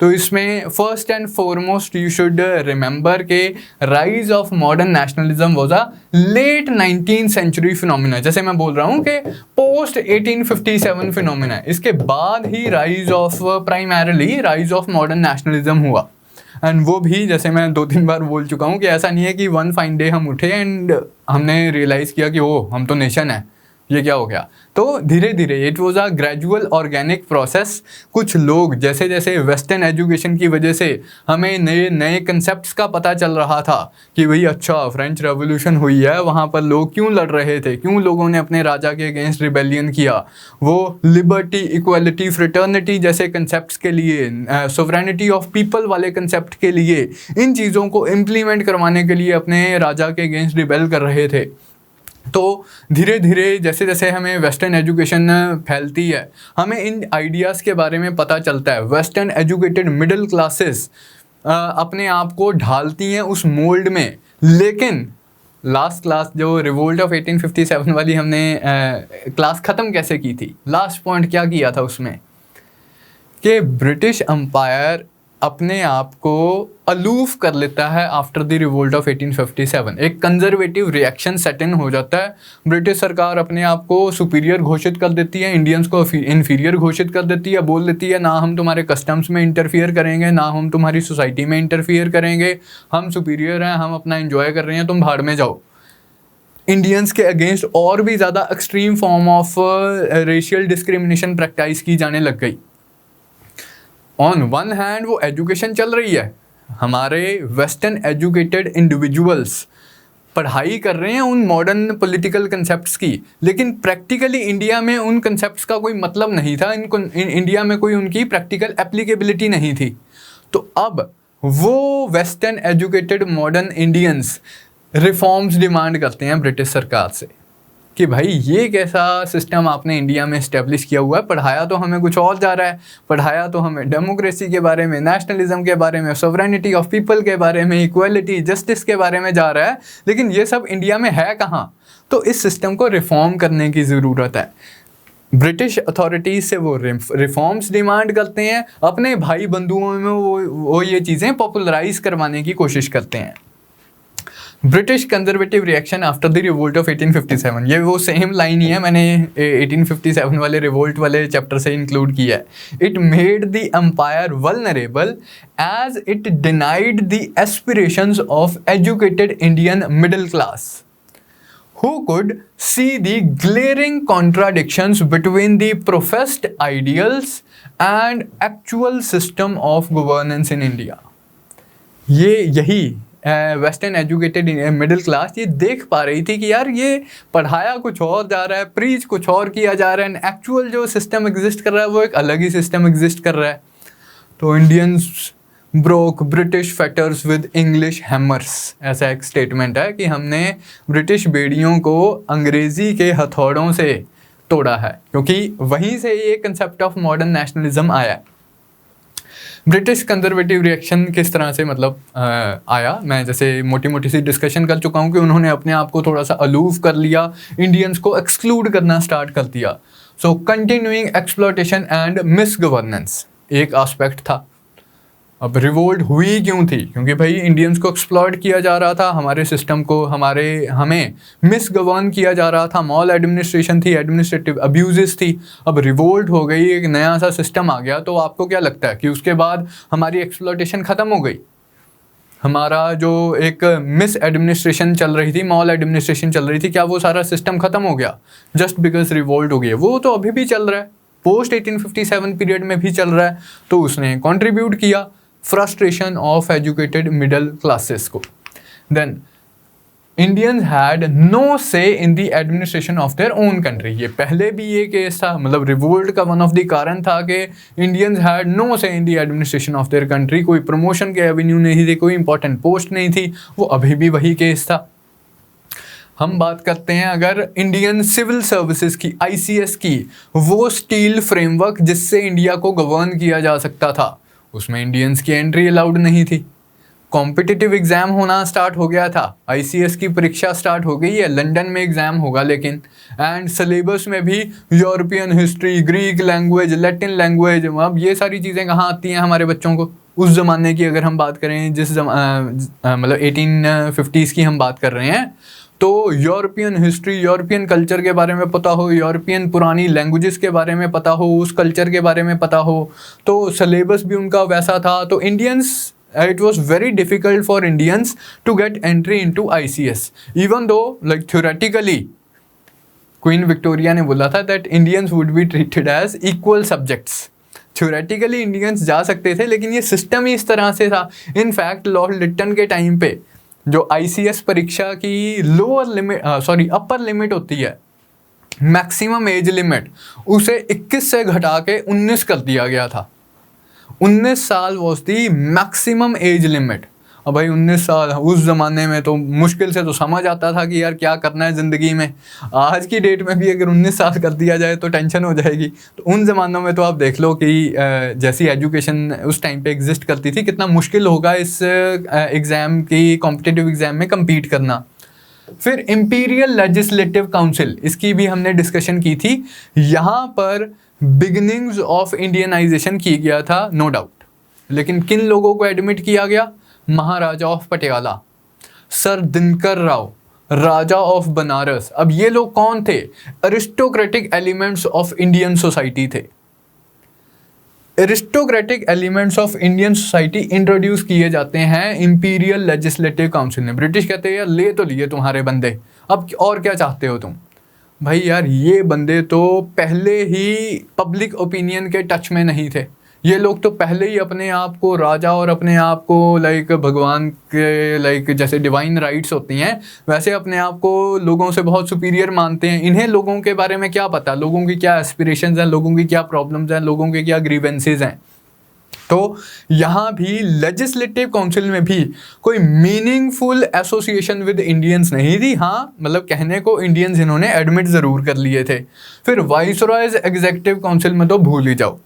तो इसमें first and foremost you should remember के rise of modern nationalism was a late 19th century phenomena. जैसे मैं बोल रहा हूँ कि पोस्ट 1857 फिनोमिना, इसके बाद ही rise of primarily rise of modern nationalism हुआ। एंड वो भी जैसे मैं 2-3 बार बोल चुका हूँ कि ऐसा नहीं है कि वन फाइन डे हम उठे एंड हमने रियलाइज़ किया कि ओ हम तो नेशन है, ये क्या हो गया। तो धीरे धीरे it was a gradual organic process. कुछ लोग जैसे जैसे वेस्टर्न एजुकेशन की वजह से हमें नए नए कंसेप्ट्स का पता चल रहा था कि भाई अच्छा फ्रेंच रेवोल्यूशन हुई है, वहाँ पर लोग क्यों लड़ रहे थे, क्यों लोगों ने अपने राजा के अगेंस्ट रिबेलियन किया, वो लिबर्टी, इक्वलिटी, फ्रेटर्निटी जैसे कंसेप्ट्स के लिए, सोवरेनिटी ऑफ पीपल वाले कंसेप्ट के लिए, इन चीज़ों को इम्प्लीमेंट करवाने के लिए अपने राजा के अगेंस्ट रिबेल कर रहे थे। तो धीरे धीरे जैसे जैसे हमें वेस्टर्न एजुकेशन फैलती है, हमें इन आइडियाज़ के बारे में पता चलता है। वेस्टर्न एजुकेटेड मिडिल क्लासेस अपने आप को ढालती हैं उस मोल्ड में। लेकिन लास्ट क्लास जो रिवोल्ट ऑफ 1857 वाली हमने क्लास ख़त्म कैसे की थी, लास्ट पॉइंट क्या किया था उसमें कि ब्रिटिश एम्पायर अपने आप को अलूफ कर लेता है आफ्टर द रिवोल्ट ऑफ 1857। एक कंजर्वेटिव रिएक्शन सेट इन हो जाता है। ब्रिटिश सरकार अपने आप को सुपीरियर घोषित कर देती है, इंडियंस को इन्फीरियर घोषित कर देती है, बोल देती है ना हम तुम्हारे कस्टम्स में इंटरफियर करेंगे, ना हम तुम्हारी सोसाइटी में इंटरफियर करेंगे, हम सुपीरियर हैं, हम अपना एंजॉय कर रहे हैं, तुम भाड़ में जाओ। इंडियंस के अगेंस्ट और भी ज़्यादा extreme form of racial discrimination practice की जाने लग गई। ऑन वन हैंड वो एजुकेशन चल रही है, हमारे वेस्टर्न एजुकेटेड इंडिविजुअल्स पढ़ाई कर रहे हैं उन मॉडर्न पॉलिटिकल कंसेप्ट्स की, लेकिन प्रैक्टिकली इंडिया में उन कंसेप्ट्स का कोई मतलब नहीं था, इंडिया में कोई उनकी प्रैक्टिकल एप्लीकेबिलिटी नहीं थी। तो अब वो western educated modern Indians reforms demand करते हैं ब्रिटिश सरकार से कि भाई ये कैसा सिस्टम आपने इंडिया में इस्टेब्लिश किया हुआ है, पढ़ाया तो हमें कुछ और जा रहा है, पढ़ाया तो हमें डेमोक्रेसी के बारे में, नेशनलिज्म के बारे में, सोवरेनिटी ऑफ पीपल के बारे में, इक्वलिटी, जस्टिस के बारे में जा रहा है, लेकिन ये सब इंडिया में है कहाँ। तो इस सिस्टम को रिफॉर्म करने की ज़रूरत है। ब्रिटिश अथॉरिटीज़ से वो रिफॉर्म्स डिमांड करते हैं, अपने भाई बंधुओं में वो ये चीज़ें पॉपुलराइज करवाने की कोशिश करते हैं। British conservative reaction after the revolt of 1857, ये वो सेम लाइन ही है, मैंने 1857 वाले रिवोल्ट वाले चैप्टर से इंक्लूड किया है। It made the empire vulnerable as it denied the aspirations of educated Indian middle class who could see the glaring contradictions between the professed ideals and actual system of governance in India। यही western educated middle class ये देख पा रही थी कि यार ये पढ़ाया कुछ और जा रहा है, प्रीच कुछ और किया जा रहा है, एंड एक्चुअल जो सिस्टम एग्जिस्ट कर रहा है वो एक अलग ही सिस्टम एग्जिस्ट कर रहा है। तो Indians broke British fetters with English hammers, ऐसा एक स्टेटमेंट है कि हमने ब्रिटिश बेड़ियों को अंग्रेज़ी के हथौड़ों से तोड़ा है, क्योंकि वहीं से ये कंसेप्ट ऑफ मॉडर्न नेशनलिज्म आया। ब्रिटिश कंजर्वेटिव रिएक्शन किस तरह से आया, मैं जैसे मोटी मोटी सी डिस्कशन कर चुका हूँ कि उन्होंने अपने आप को थोड़ा सा अलूफ कर लिया, इंडियंस को एक्सक्लूड करना स्टार्ट कर दिया। सो continuing exploitation and miss governance एक एस्पेक्ट था। अब रिवोल्ट हुई क्यों थी? क्योंकि भाई इंडियंस को एक्सप्लॉइट किया जा रहा था, हमारे सिस्टम को हमें मिसगवर्न किया जा रहा था, मॉल एडमिनिस्ट्रेशन थी, एडमिनिस्ट्रेटिव अब्यूजेस थी। अब रिवोल्ट हो गई, एक नया सा सिस्टम आ गया, तो आपको क्या लगता है कि उसके बाद हमारी एक्सप्लॉइटेशन ख़त्म हो गई? हमारा जो एक मिस एडमिनिस्ट्रेशन चल रही थी, मॉल एडमिनिस्ट्रेशन चल रही थी, क्या वो सारा सिस्टम ख़त्म हो गया जस्ट बिकॉज रिवोल्ट हो गई? वो तो अभी भी चल रहा है, पोस्ट 1857 पीरियड में भी चल रहा है। तो उसने कंट्रीब्यूट किया frustration of educated middle classes को। देन इंडियंस हैड नो से in the administration of their own country. ये पहले भी ये केस था, मतलब रिवोल्ट का वन ऑफ द कारण था कि इंडियंस हैड नो से in the administration of their country. कोई प्रमोशन के एवेन्यू नहीं थे, कोई इंपॉर्टेंट पोस्ट नहीं थी, वो अभी भी वही केस था। हम बात करते हैं अगर इंडियन सिविल सर्विसेज की, आईसीएस की, वो स्टील फ्रेमवर्क जिससे इंडिया को गवर्न किया जा सकता था, उसमें इंडियंस की एंट्री अलाउड नहीं थी। कॉम्पिटिटिव एग्ज़ाम होना स्टार्ट हो गया था, आईसीएस की परीक्षा स्टार्ट हो गई है, लंदन में एग्ज़ाम होगा लेकिन, एंड सिलेबस में भी European history, Greek language, Latin language. अब ये सारी चीज़ें कहाँ आती हैं हमारे बच्चों को? उस ज़माने की अगर हम बात करें, मतलब 1850s की हम बात कर रहे हैं, तो यूरोपियन हिस्ट्री, यूरोपियन कल्चर के बारे में पता हो, यूरोपियन पुरानी लैंग्वेजेस के बारे में पता हो, उस कल्चर के बारे में पता हो, तो सिलेबस भी उनका वैसा था। तो Indians, it was very difficult for Indians to get entry into ICS, even though like theoretically Queen Victoria ने बोला था that Indians would be treated as equal subjects। theoretically Indians जा सकते थे, लेकिन ये सिस्टम ही इस तरह से था। इनफैक्ट लॉर्ड लिटन के टाइम पे जो ICS परीक्षा की अपर लिमिट होती है, मैक्सिमम एज लिमिट, उसे 21 से घटा के 19 कर दिया गया था। 19 साल was the maximum age limit. अब भाई 19 साल उस ज़माने में तो मुश्किल से तो समझ आता था कि यार क्या करना है ज़िंदगी में। आज की डेट में भी अगर 19 साल कर दिया जाए तो टेंशन हो जाएगी। तो उन ज़मानों में तो आप देख लो कि जैसी एजुकेशन उस टाइम पे एग्जिस्ट करती थी, कितना मुश्किल होगा इस एग्ज़ाम की, कॉम्पिटिटिव एग्ज़ाम में कम्पीट करना। फिर इम्पीरियल लेजिस्लेटिव काउंसिल, इसकी भी हमने डिस्कशन की थी। यहाँ पर बिगिनिंग्स ऑफ इंडियनाइजेशन किया गया था, नो डाउट, लेकिन किन लोगों को एडमिट किया गया? Maharaja of Patiala, sir Dinkar Rao, Raja of Banaras. अब ये लोग कौन थे? Aristocratic elements of Indian society थे। Aristocratic elements of Indian society introduce किए जाते हैं इंपीरियल लेजिस्लेटिव काउंसिल ने। ब्रिटिश कहते हैं यार ले तो लिए तुम्हारे बंदे, अब और क्या चाहते हो तुम? भाई यार ये बंदे तो पहले ही पब्लिक ओपिनियन के टच में नहीं थे। ये लोग तो पहले ही अपने आप को राजा और अपने आप को लाइक भगवान के, लाइक जैसे डिवाइन राइट्स होती हैं वैसे अपने आप को लोगों से बहुत सुपीरियर मानते हैं। इन्हें लोगों के बारे में क्या पता, लोगों की क्या एस्पिरेशंस हैं, लोगों की क्या प्रॉब्लम्स हैं, लोगों के क्या ग्रीवेंसेस हैं। तो यहाँ भी लेजिस्लेटिव काउंसिल में भी कोई मीनिंगफुल एसोसिएशन विद इंडियंस नहीं थी। हाँ मतलब कहने को इंडियंस इन्होंने एडमिट ज़रूर कर लिए थे। फिर वाइसरॉयज एग्जीक्यूटिव काउंसिल में तो भूल ही जाओ।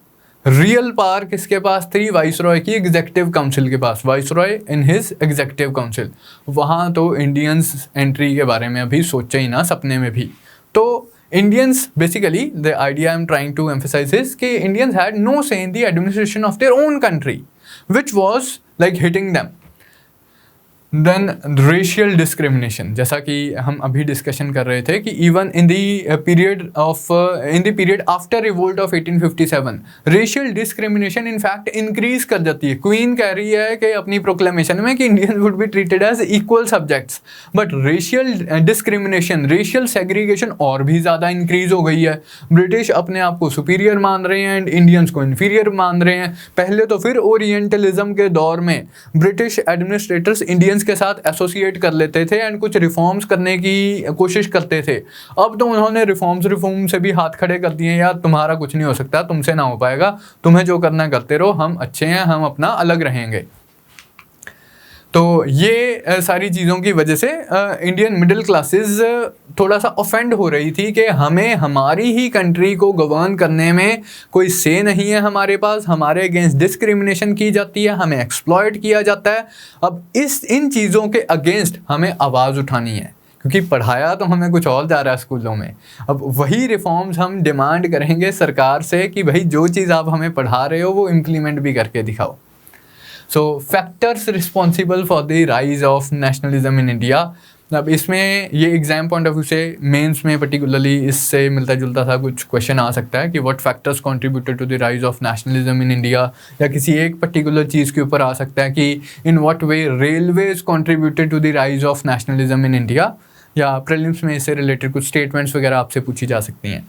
रियल पावर किसके पास थी? वाइसरॉय की एग्जीक्यूटिव काउंसिल के पास, viceroy in his executive council. वहाँ तो इंडियंस एंट्री के बारे में अभी सोचा ही ना, सपने में भी। तो Indians, basically, the idea I'm trying to emphasize is कि Indians had no say in the administration of their own country, which was like hitting them. Then racial discrimination, जैसा कि हम अभी डिस्कशन कर रहे थे कि even in the period after revolt of 1857 racial discrimination in fact increase कर जाती है। क्वीन कह रही है कि अपनी प्रोक्लेमेशन में कि Indians would be treated as equal subjects, but racial discrimination, racial segregation और भी ज़्यादा इंक्रीज हो गई है। ब्रिटिश अपने आप को सुपीरियर मान रहे हैं एंड इंडियंस को इन्फीरियर मान रहे हैं। पहले तो फिर ओरिएंटलिज्म के दौर में ब्रिटिश एडमिनिस्ट्रेटर्स इंडियंस के साथ एसोसिएट कर लेते थे एंड कुछ रिफॉर्म्स करने की कोशिश करते थे। अब तो उन्होंने रिफॉर्म से भी हाथ खड़े कर दिए, यार तुम्हारा कुछ नहीं हो सकता, तुमसे ना हो पाएगा, तुम्हें जो करना है करते रहो, हम अच्छे हैं, हम अपना अलग रहेंगे। तो ये सारी चीज़ों की वजह से इंडियन मिडिल क्लासेस थोड़ा सा ऑफेंड हो रही थी कि हमें हमारी ही कंट्री को गवर्न करने में कोई से नहीं है हमारे पास, हमारे अगेंस्ट डिस्क्रिमिनेशन की जाती है, हमें एक्सप्लॉइट किया जाता है। अब इन चीज़ों के अगेंस्ट हमें आवाज़ उठानी है, क्योंकि पढ़ाया तो हमें कुछ और जा रहा है स्कूलों में। अब वही रिफॉर्म्स हम डिमांड करेंगे सरकार से कि भाई जो चीज़ आप हमें पढ़ा रहे हो वो इम्प्लीमेंट भी करके दिखाओ। सो factors responsible for the rise of nationalism in India. अब इसमें ये एग्जाम पॉइंट ऑफ व्यू से मेंस में पर्टिकुलरली इससे मिलता जुलता सा कुछ क्वेश्चन आ सकता है कि what factors contributed to the rise of nationalism in India, या किसी एक पर्टिकुलर चीज़ के ऊपर आ सकता है कि in what way railways contributed to the rise of nationalism in India, या प्रीलिम्स में इससे रिलेटेड कुछ स्टेटमेंट्स वगैरह आपसे पूछी जा सकती हैं।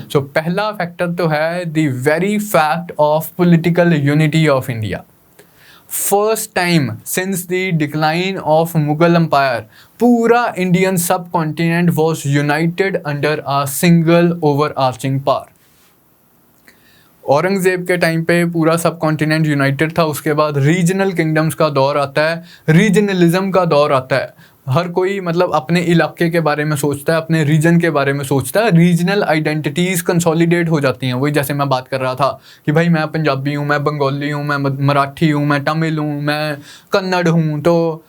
सो पहला फैक्टर तो है the very fact of political unity of India. First time since the decline of Mughal empire पूरा Indian subcontinent was united under a single overarching power. Aurangzeb के टाइम पे पूरा सब कॉन्टिनेंट यूनाइटेड था, उसके बाद रीजनल किंगडम्स का दौर आता है, रीजनलिज्म का दौर आता है। हर कोई मतलब अपने इलाके के बारे में सोचता है, अपने रीजन के बारे में सोचता है, रीजनल आइडेंटिटीज़ कंसोलिडेट हो जाती हैं। वही जैसे मैं बात कर रहा था कि भाई मैं पंजाबी हूँ, मैं बंगाली हूँ, मैं मराठी हूँ, मैं तमिल हूँ, मैं कन्नड़ हूँ। तो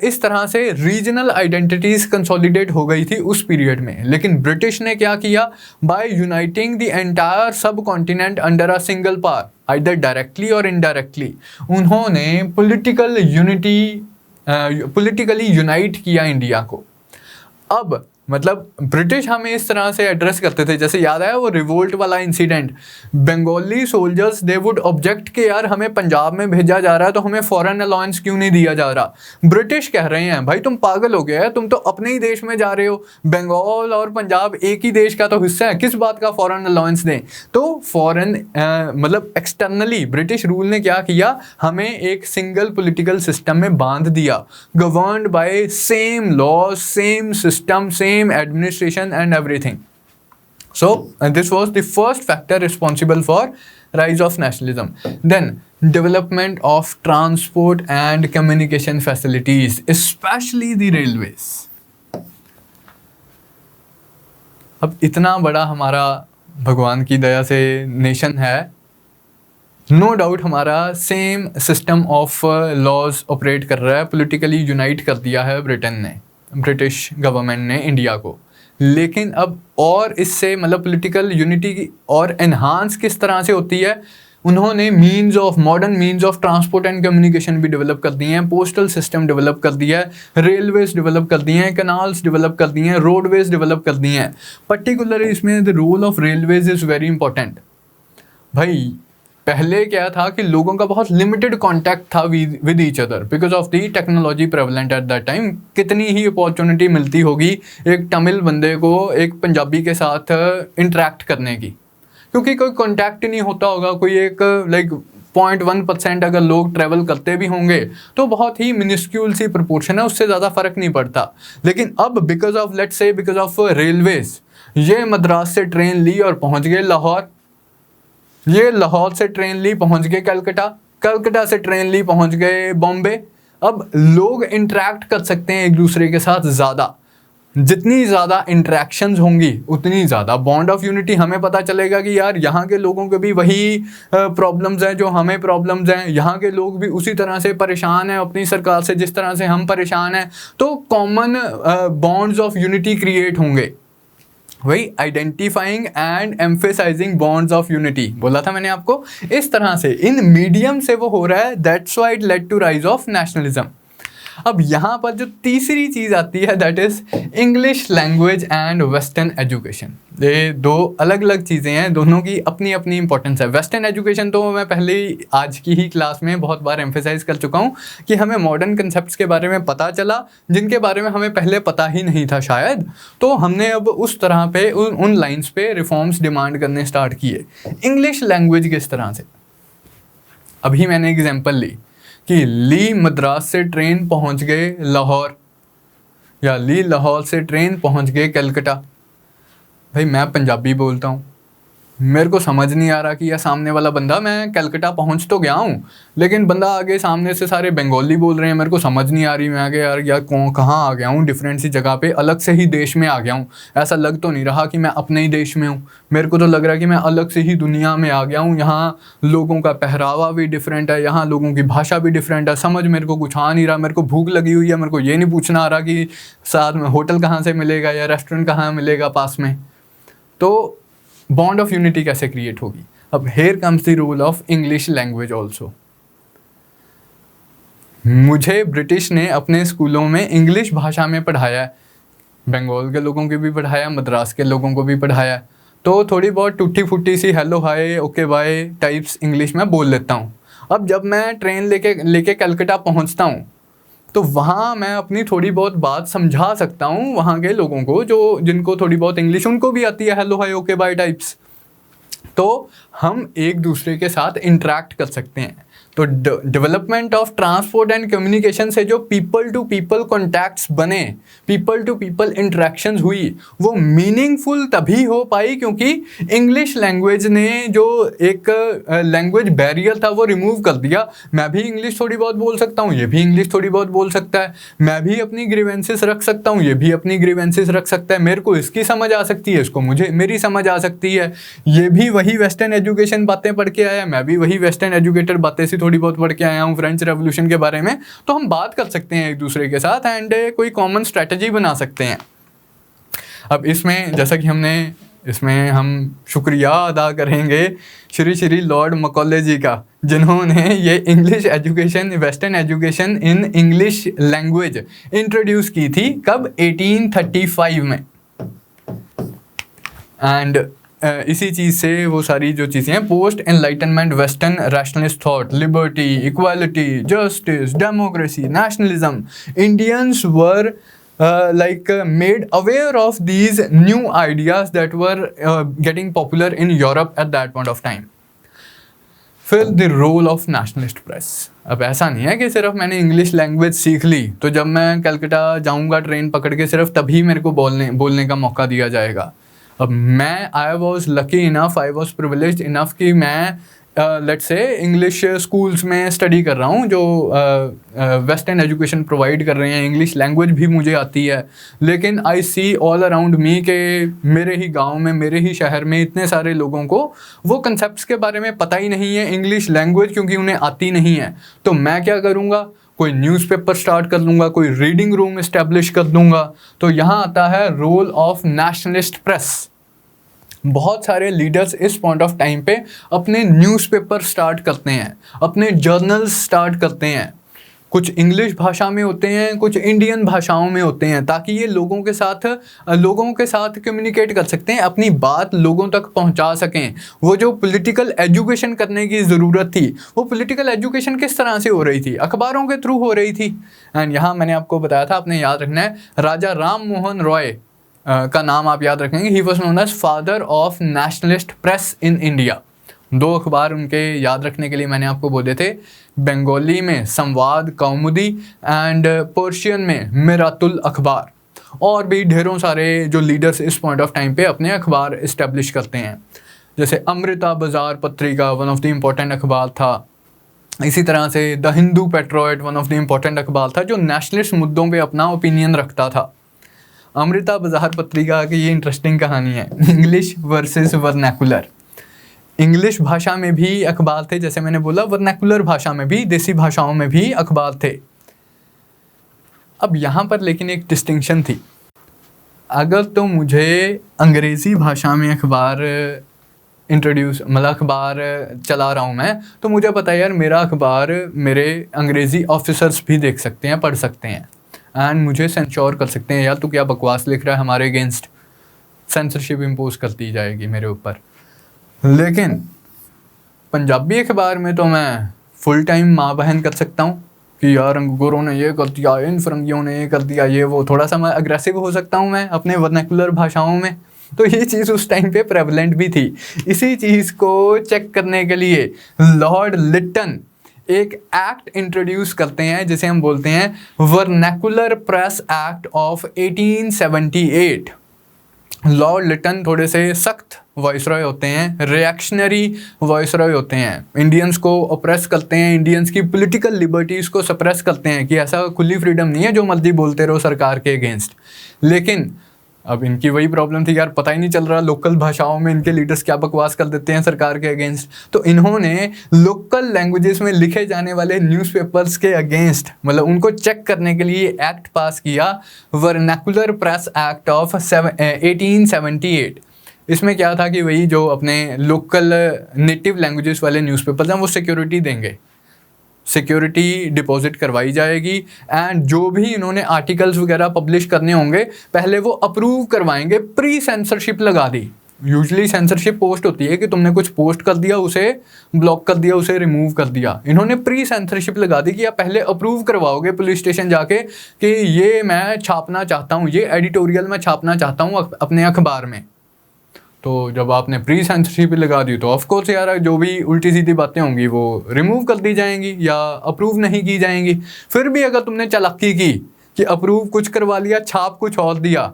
इस तरह से रीजनल आइडेंटिटीज़ कंसोलिडेट हो गई थी उस पीरियड में। लेकिन ब्रिटिश ने क्या किया, बाय यूनाइटिंग द एंटायर सब continent under a single power, either directly और इनडायरेक्टली, उन्होंने पॉलिटिकली यूनाइट किया इंडिया को। अब मतलब ब्रिटिश हमें इस तरह से एड्रेस करते थे, जैसे याद आया वो रिवोल्ट वाला incident, Bengali soldiers they would object कि यार हमें पंजाब में भेजा जा रहा है तो हमें फॉरेन अलाउंस क्यों नहीं दिया जा रहा। ब्रिटिश कह रहे हैं भाई तुम पागल हो गए, तुम तो अपने ही देश में जा रहे हो, बंगाल और पंजाब एक ही देश का तो हिस्सा है, किस बात का फॉरेन अलाउंस दें। तो फॉरेन मतलब एक्सटर्नली ब्रिटिश रूल ने क्या किया, हमें एक सिंगल पॉलिटिकल सिस्टम में बांध दिया, governed bye same law, same system, same administration and everything. So this was the first factor responsible for rise of nationalism. Then development of transport and communication facilities, especially the railways. अब इतना बड़ा हमारा भगवान की दया से nation है, no doubt हमारा same system of laws operate कर रहा है, पॉलिटिकली यूनाइट कर दिया है ब्रिटिश गवर्नमेंट ने इंडिया को। लेकिन अब और इससे मतलब पॉलिटिकल यूनिटी की और एनहांस किस तरह से होती है, उन्होंने modern means of transport and communication भी डेवलप कर दिए हैं, पोस्टल सिस्टम डेवलप कर दिया है, रेलवेज डेवलप कर दिए हैं, कैनाल्स डेवलप कर दिए हैं, रोडवेज डेवलप कर दिए हैं। पर्टिकुलरली इसमें the role of railways is very important. भाई पहले क्या था कि लोगों का बहुत लिमिटेड कांटेक्ट था with each other because of the technology prevalent at that time. कितनी ही अपॉर्चुनिटी मिलती होगी एक तमिल बंदे को एक पंजाबी के साथ इंटरेक्ट करने की, क्योंकि कोई कांटेक्ट ही नहीं होता होगा, कोई एक 0.1% अगर लोग ट्रैवल करते भी होंगे तो बहुत ही मिनिस्क्यूल सी प्रोपोर्शन है, उससे ज़्यादा फ़र्क नहीं पड़ता। लेकिन अब बिकॉज ऑफ रेलवेज, ये मद्रास से ट्रेन ली और पहुँच गए लाहौर, ये लाहौर से ट्रेन ली पहुंच गए कलकत्ता से ट्रेन ली पहुंच गए बॉम्बे। अब लोग इंटरेक्ट कर सकते हैं एक दूसरे के साथ ज़्यादा, जितनी ज़्यादा इंटरेक्शंस होंगी उतनी ज़्यादा बॉन्ड ऑफ यूनिटी। हमें पता चलेगा कि यार यहाँ के लोगों के भी वही प्रॉब्लम्स हैं जो हमें प्रॉब्लम्स हैं, यहाँ के लोग भी उसी तरह से परेशान हैं अपनी सरकार से जिस तरह से हम परेशान हैं, तो common bonds of unity create होंगे। वही identifying and emphasizing bonds of unity बोला था मैंने आपको, इस तरह से इन मीडियम से वो हो रहा है, that's why it led to rise of nationalism. अब यहाँ पर जो तीसरी चीज़ आती है that is English language and western education. ये दो अलग अलग चीज़ें हैं, दोनों की अपनी अपनी इंपॉर्टेंस है। वेस्टर्न एजुकेशन तो मैं पहले ही आज की ही क्लास में बहुत बार एम्फेसाइज कर चुका हूँ कि हमें मॉडर्न कंसेप्ट्स के बारे में पता चला जिनके बारे में हमें पहले पता ही नहीं था शायद, तो हमने अब उस तरह पे उन लाइन्स पे रिफॉर्म्स डिमांड करने स्टार्ट किए। इंग्लिश लैंग्वेज किस तरह से, अभी मैंने एग्जाम्पल ली कि ली मद्रास से ट्रेन पहुंच गए लाहौर, या ली लाहौर से ट्रेन पहुंच गए कलकत्ता। भाई मैं पंजाबी बोलता हूँ, मेरे को समझ नहीं आ रहा कि यह सामने वाला बंदा, मैं कलकत्ता पहुंच तो गया हूँ लेकिन बंदा आगे सामने से सारे बंगाली बोल रहे हैं, मेरे को समझ नहीं आ रही। मैं आगे यार कहाँ आ गया हूँ, डिफरेंट सी जगह पे, अलग से ही देश में आ गया हूँ। ऐसा लग तो नहीं रहा कि मैं अपने ही देश में हूँ, मेरे को तो लग रहा है कि मैं अलग से ही दुनिया में आ गया हूँ। यहाँ लोगों का पहरावा भी डिफरेंट है, यहाँ लोगों की भाषा भी डिफरेंट है, समझ मेरे को कुछ आ नहीं रहा। मेरे को भूख लगी हुई है, मेरे को ये नहीं पूछना आ रहा कि साथ में होटल कहाँ से मिलेगा या रेस्टोरेंट कहाँ मिलेगा पास में। तो बॉन्ड ऑफ यूनिटी कैसे क्रिएट होगी। अब here comes the role of English language also. मुझे ब्रिटिश ने अपने स्कूलों में इंग्लिश भाषा में पढ़ाया है, बंगाल के लोगों को भी पढ़ाया, मद्रास के लोगों को भी पढ़ाया, तो थोड़ी बहुत टूटी फूटी सी hello hi okay bye types English में बोल लेता हूँ। अब जब मैं ट्रेन लेके कलकत्ता पहुँचता हूँ तो वहाँ मैं अपनी थोड़ी बहुत बात समझा सकता हूँ वहाँ के लोगों को, जो जिनको थोड़ी बहुत इंग्लिश उनको भी आती है, hello hi okay bye types. तो हम एक दूसरे के साथ इंटरेक्ट कर सकते हैं। तो development of transport and communication से जो पीपल टू पीपल कॉन्टैक्ट्स बने, पीपल टू पीपल इंटरेक्शंस हुई, वो मीनिंगफुल तभी हो पाई क्योंकि इंग्लिश लैंग्वेज ने जो एक लैंग्वेज बैरियर था वो रिमूव कर दिया। मैं भी इंग्लिश थोड़ी बहुत बोल सकता हूँ, ये भी इंग्लिश थोड़ी बहुत बोल सकता है, मैं भी अपनी ग्रीवेंसेस रख सकता हूँ, ये भी अपनी ग्रीवेंसेस रख सकता है, मेरे को इसकी समझ आ सकती है, इसको मुझे मेरी समझ आ सकती है, ये भी वही वेस्टर्न एजुकेशन बातें पढ़ के आया, मैं भी वही वेस्टर्न एजुकेटेड बातें सी थोड़ी बहुत पढ़ के आया हूँ फ्रेंच रेवोल्यूशन के बारे में। तो हम बात कर सकते हैं एक दूसरे के साथ एंड कोई कॉमन स्ट्रेटजी बना सकते हैं। अब इसमें जैसा कि इसमें हम शुक्रिया अदा करेंगे श्री श्री लॉर्ड मकौले जी का, जिन्होंने ये English education, western education in English language introduce की थी कब, 1835 में। एंड इसी चीज़ से वो सारी जो चीज़ें हैं, post enlightenment western rationalist thought, liberty, equality, justice, democracy, nationalism, Indians were made aware of these new ideas that were getting popular in Europe at that point of time. फिर the role of nationalist press. अब ऐसा नहीं है कि सिर्फ मैंने English language सीख ली तो जब मैं कलकत्ता जाऊंगा ट्रेन पकड़ के सिर्फ तभी मेरे को बोलने का मौका दिया जाएगा। अब I was lucky enough, I was privileged enough कि मैं लेट्स से इंग्लिश स्कूल्स में स्टडी कर रहा हूँ जो वेस्टर्न एजुकेशन प्रोवाइड कर रहे हैं, इंग्लिश लैंग्वेज भी मुझे आती है, लेकिन आई सी ऑल अराउंड मी के मेरे ही गांव में, मेरे ही शहर में इतने सारे लोगों को वो कंसेप्ट्स के बारे में पता ही नहीं है इंग्लिश लैंग्वेज, क्योंकि उन्हें आती नहीं है। तो मैं क्या करूँगा, कोई न्यूज़पेपर स्टार्ट कर लूँगा, कोई रीडिंग रूम इस्टेब्लिश कर दूँगा। तो यहाँ आता है रोल ऑफ नेशनलिस्ट प्रेस। बहुत सारे लीडर्स इस पॉइंट ऑफ टाइम पे अपने न्यूज़पेपर स्टार्ट करते हैं, अपने जर्नल्स स्टार्ट करते हैं, कुछ इंग्लिश भाषा में होते हैं, कुछ इंडियन भाषाओं में होते हैं, ताकि ये लोगों के साथ कम्युनिकेट कर सकते हैं, अपनी बात लोगों तक पहुंचा सकें। वो जो पॉलिटिकल एजुकेशन करने की ज़रूरत थी, वो पॉलिटिकल एजुकेशन किस तरह से हो रही थी, अखबारों के थ्रू हो रही थी। एंड यहाँ मैंने आपको बताया था, आपने याद रखना है, राजा राम मोहन रॉय का नाम आप याद रखेंगे। He was known as father of nationalist press in India. 2 अखबार उनके याद रखने के लिए मैंने आपको बोले थे, बंगाली में संवाद कौमुदी एंड पर्शियन में मिरातुल अखबार। और भी ढेरों सारे जो लीडर्स इस पॉइंट ऑफ टाइम पे अपने अखबार इस्टेब्लिश करते हैं, जैसे अमृता बाजार पत्रिका वन ऑफ द इम्पोर्टेंट अखबार था। इसी तरह से the Hindu patriot one of the important अखबार था जो नेशनलिस्ट मुद्दों पे अपना ओपिनियन रखता था। अमृता बाजार पत्रिका की ये इंटरेस्टिंग कहानी है, इंग्लिश वर्सेस वर्नैकुलर। इंग्लिश भाषा में भी अखबार थे, जैसे मैंने बोला, वर्नैकुलर भाषा में भी, देसी भाषाओं में भी अखबार थे। अब यहाँ पर लेकिन एक डिस्टिंक्शन थी, अगर तो मुझे अंग्रेज़ी भाषा में अखबार अखबार चला रहा हूँ मैं, तो मुझे पता है यार मेरा अखबार मेरे अंग्रेज़ी ऑफिसर्स भी देख सकते हैं, पढ़ सकते हैं एंड मुझे सेंश्योर कर सकते हैं, यार तू क्या बकवास लिख रहा है, हमारे अगेंस्ट सेंसरशिप इम्पोज कर दी जाएगी मेरे ऊपर। लेकिन पंजाबी अखबार में तो मैं फुल टाइम माँ बहन कर सकता हूँ कि यार गोरों ने ये कर दिया, इन फरंगियों ने ये कर दिया, ये वो, थोड़ा सा मैं अग्रेसिव हो सकता हूँ मैं अपने वर्नैकुलर भाषाओं में। तो ये चीज़ उस टाइम पे प्रेवलेंट भी थी। इसी चीज़ को चेक करने के लिए लॉर्ड लिटन एक एक्ट इंट्रोड्यूस करते हैं जिसे हम बोलते हैं vernacular press act of 1878। Lord Lytton थोड़े से सख्त वॉइसरॉय होते हैं, रिएक्शनरी वॉइसरॉय होते हैं, इंडियंस को ऑप्रेस करते हैं, इंडियंस की पॉलिटिकल लिबर्टीज़ को सप्रेस करते हैं कि ऐसा खुली फ्रीडम नहीं है जो मर्जी बोलते रहो सरकार के अगेंस्ट। लेकिन अब इनकी वही प्रॉब्लम थी यार, पता ही नहीं चल रहा लोकल भाषाओं में इनके लीडर्स क्या बकवास कर देते हैं सरकार के अगेंस्ट। तो इन्होंने लोकल लैंग्वेजेस में लिखे जाने वाले न्यूज़पेपर्स के अगेंस्ट, मतलब उनको चेक करने के लिए एक्ट पास किया, वर्नैकुलर प्रेस एक्ट ऑफ 1878। इसमें क्या था कि वही जो अपने लोकल नेटिव लैंग्वेजेस वाले न्यूज़पेपर्स हैं वो सिक्योरिटी देंगे, सिक्योरिटी डिपॉजिट करवाई जाएगी एंड जो भी इन्होंने आर्टिकल्स वगैरह पब्लिश करने होंगे पहले वो अप्रूव करवाएंगे, प्री सेंसरशिप लगा दी। यूजली सेंसरशिप पोस्ट होती है कि तुमने कुछ पोस्ट कर दिया, उसे ब्लॉक कर दिया, उसे रिमूव कर दिया। इन्होंने प्री सेंसरशिप लगा दी कि आप पहले अप्रूव करवाओगे पुलिस स्टेशन जाके कि ये मैं छापना चाहता हूँ, ये एडिटोरियल मैं छापना चाहता हूँ अपने अखबार में। तो जब आपने प्री सेंसरशिप लगा दी तो ऑफकोर्स यार जो भी उल्टी सीधी बातें होंगी वो रिमूव कर दी जाएंगी या अप्रूव नहीं की जाएंगी। फिर भी अगर तुमने चालाकी की कि अप्रूव कुछ करवा लिया, छाप कुछ और दिया,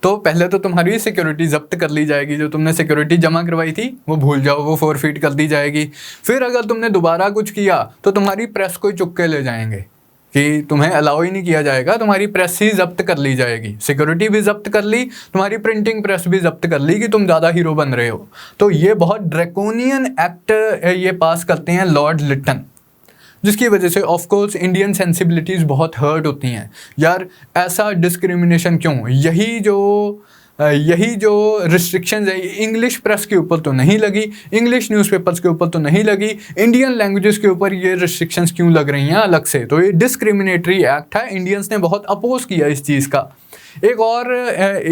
तो पहले तो तुम्हारी सिक्योरिटी जब्त कर ली जाएगी। जो तुमने सिक्योरिटी जमा करवाई थी वो भूल जाओ, वो फोरफीट कर दी जाएगी। फिर अगर तुमने दोबारा कुछ किया तो तुम्हारी प्रेस को चुक के ले जाएंगे कि तुम्हें अलाउ ही नहीं किया जाएगा, तुम्हारी प्रेस ही जब्त कर ली जाएगी। सिक्योरिटी भी जब्त कर ली, तुम्हारी प्रिंटिंग प्रेस भी जब्त कर ली कि तुम ज़्यादा हीरो बन रहे हो। तो ये बहुत ड्रैकोनियन एक्ट ये पास करते हैं लॉर्ड लिटन, जिसकी वजह से ऑफ कोर्स इंडियन सेंसिबिलिटीज़ बहुत हर्ट होती हैं। यार ऐसा डिस्क्रिमिनेशन क्यों? यही जो रिस्ट्रिक्शंस है इंग्लिश प्रेस के ऊपर तो नहीं लगी, इंग्लिश न्यूज़पेपर्स के ऊपर तो नहीं लगी, इंडियन लैंग्वेजेस के ऊपर ये रिस्ट्रिक्शंस क्यों लग रही हैं अलग से? तो ये डिस्क्रिमिनेटरी एक्ट है। इंडियंस ने बहुत अपोज किया इस चीज़ का। एक और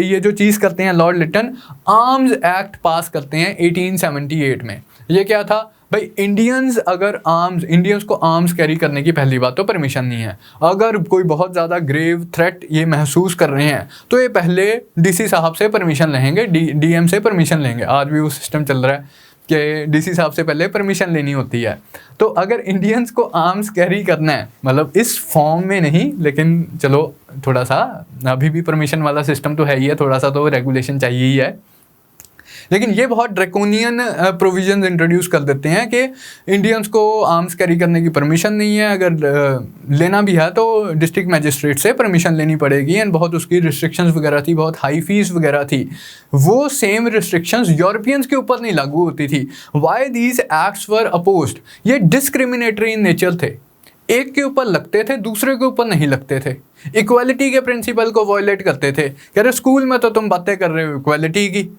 ये जो चीज़ करते हैं lord Lytton, arms act pass करते हैं 1878 में। ये क्या था भाई? इंडियंस को आर्म्स कैरी करने की पहली बात तो परमिशन नहीं है। अगर कोई बहुत ज़्यादा ग्रेव थ्रेट ये महसूस कर रहे हैं तो ये पहले डीसी साहब से परमिशन लेंगे, डीएम से परमिशन लेंगे। आज भी वो सिस्टम चल रहा है कि डीसी साहब से पहले परमिशन लेनी होती है। तो अगर इंडियंस को आर्म्स कैरी करना है, मतलब इस फॉर्म में नहीं, लेकिन चलो थोड़ा सा अभी भी परमिशन वाला सिस्टम तो है ही है, थोड़ा सा तो रेगुलेशन चाहिए ही है, लेकिन ये बहुत ड्रैकोनियन प्रोविजंस इंट्रोड्यूस कर देते हैं कि इंडियंस को आर्म्स कैरी करने की परमिशन नहीं है। अगर लेना भी है तो डिस्ट्रिक्ट मैजिस्ट्रेट से परमिशन लेनी पड़ेगी एंड बहुत उसकी रिस्ट्रिक्शंस वगैरह थी, बहुत हाई फीस वगैरह थी। वो सेम रिस्ट्रिक्शंस यूरोपियंस के ऊपर नहीं लागू होती थी। Why these acts were opposed? ये डिस्क्रिमिनेटरी इन नेचर थे, एक के ऊपर लगते थे, दूसरे के ऊपर नहीं लगते थे। इक्वालिटी के प्रिंसिपल को वॉयलेट करते थे। कह रहे स्कूल में तो तुम बातें कर रहे हो इक्वालिटी की,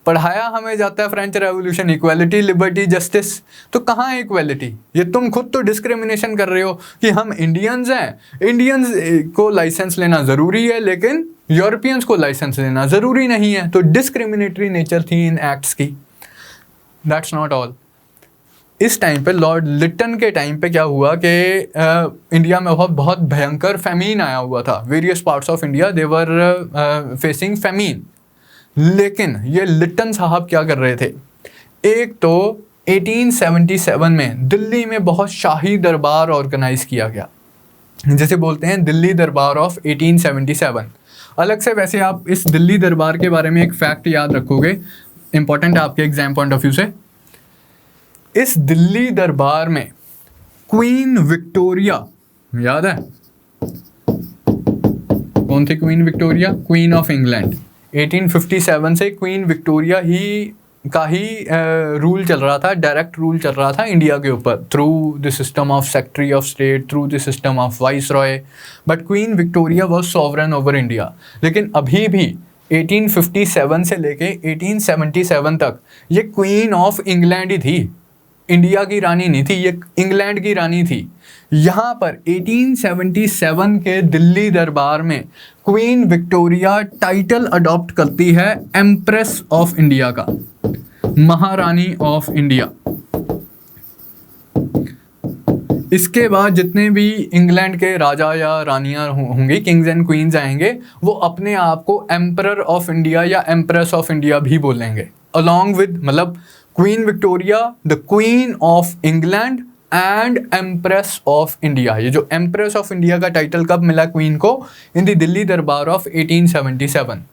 पढ़ाया हमें जाता है French revolution, equality, liberty, justice, तो कहाँ है इक्वालिटी? ये तुम खुद तो डिस्क्रिमिनेशन कर रहे हो कि हम इंडियंस हैं, इंडियंस को लाइसेंस लेना ज़रूरी है लेकिन यूरोपियंस को लाइसेंस लेना ज़रूरी नहीं है। तो डिस्क्रिमिनेटरी नेचर थी इन एक्ट्स की। That's not all. इस टाइम पे लॉर्ड लिटन के टाइम पे क्या हुआ कि इंडिया में बहुत भयंकर फेमीन आया हुआ था। Various parts of India they were facing famine. लेकिन ये लिटन साहब क्या कर रहे थे? एक तो 1877 में दिल्ली में बहुत शाही दरबार ऑर्गेनाइज किया गया, जैसे बोलते हैं दिल्ली दरबार ऑफ 1877। अलग से वैसे आप इस दिल्ली दरबार के बारे में एक फैक्ट याद रखोगे, इंपॉर्टेंट है आपके एग्जाम पॉइंट ऑफ व्यू से। इस दिल्ली दरबार में क्वीन विक्टोरिया, याद है कौन थी queen Victoria? Queen of England. 1857 से क्वीन विक्टोरिया का ही रूल चल रहा था, डायरेक्ट रूल चल रहा था इंडिया के ऊपर, through the system of secretary of state, through the system of vice Roy. But queen Victoria was sovereign over India. लेकिन अभी भी 1857 से लेके 1877 तक ये क्वीन ऑफ इंग्लैंड ही थी, इंडिया की रानी नहीं थी, ये इंग्लैंड की रानी थी। यहाँ पर 1877 के दिल्ली दरबार में क्वीन विक्टोरिया टाइटल अडॉप्ट करती है एम्प्रेस ऑफ इंडिया का, महारानी ऑफ इंडिया। इसके बाद जितने भी इंग्लैंड के राजा या रानियां होंगे, किंग्स एंड क्वींस आएंगे, वो अपने आप को एम्परर ऑफ इंडिया या एम्प्रेस ऑफ इंडिया भी बोलेंगे, अलॉन्ग विद, मतलब queen Victoria, the queen of England and empress of India. ये जो एम्प्रेस ऑफ इंडिया का टाइटल कब मिला क्वीन को? इन द दिल्ली दरबार ऑफ 1877।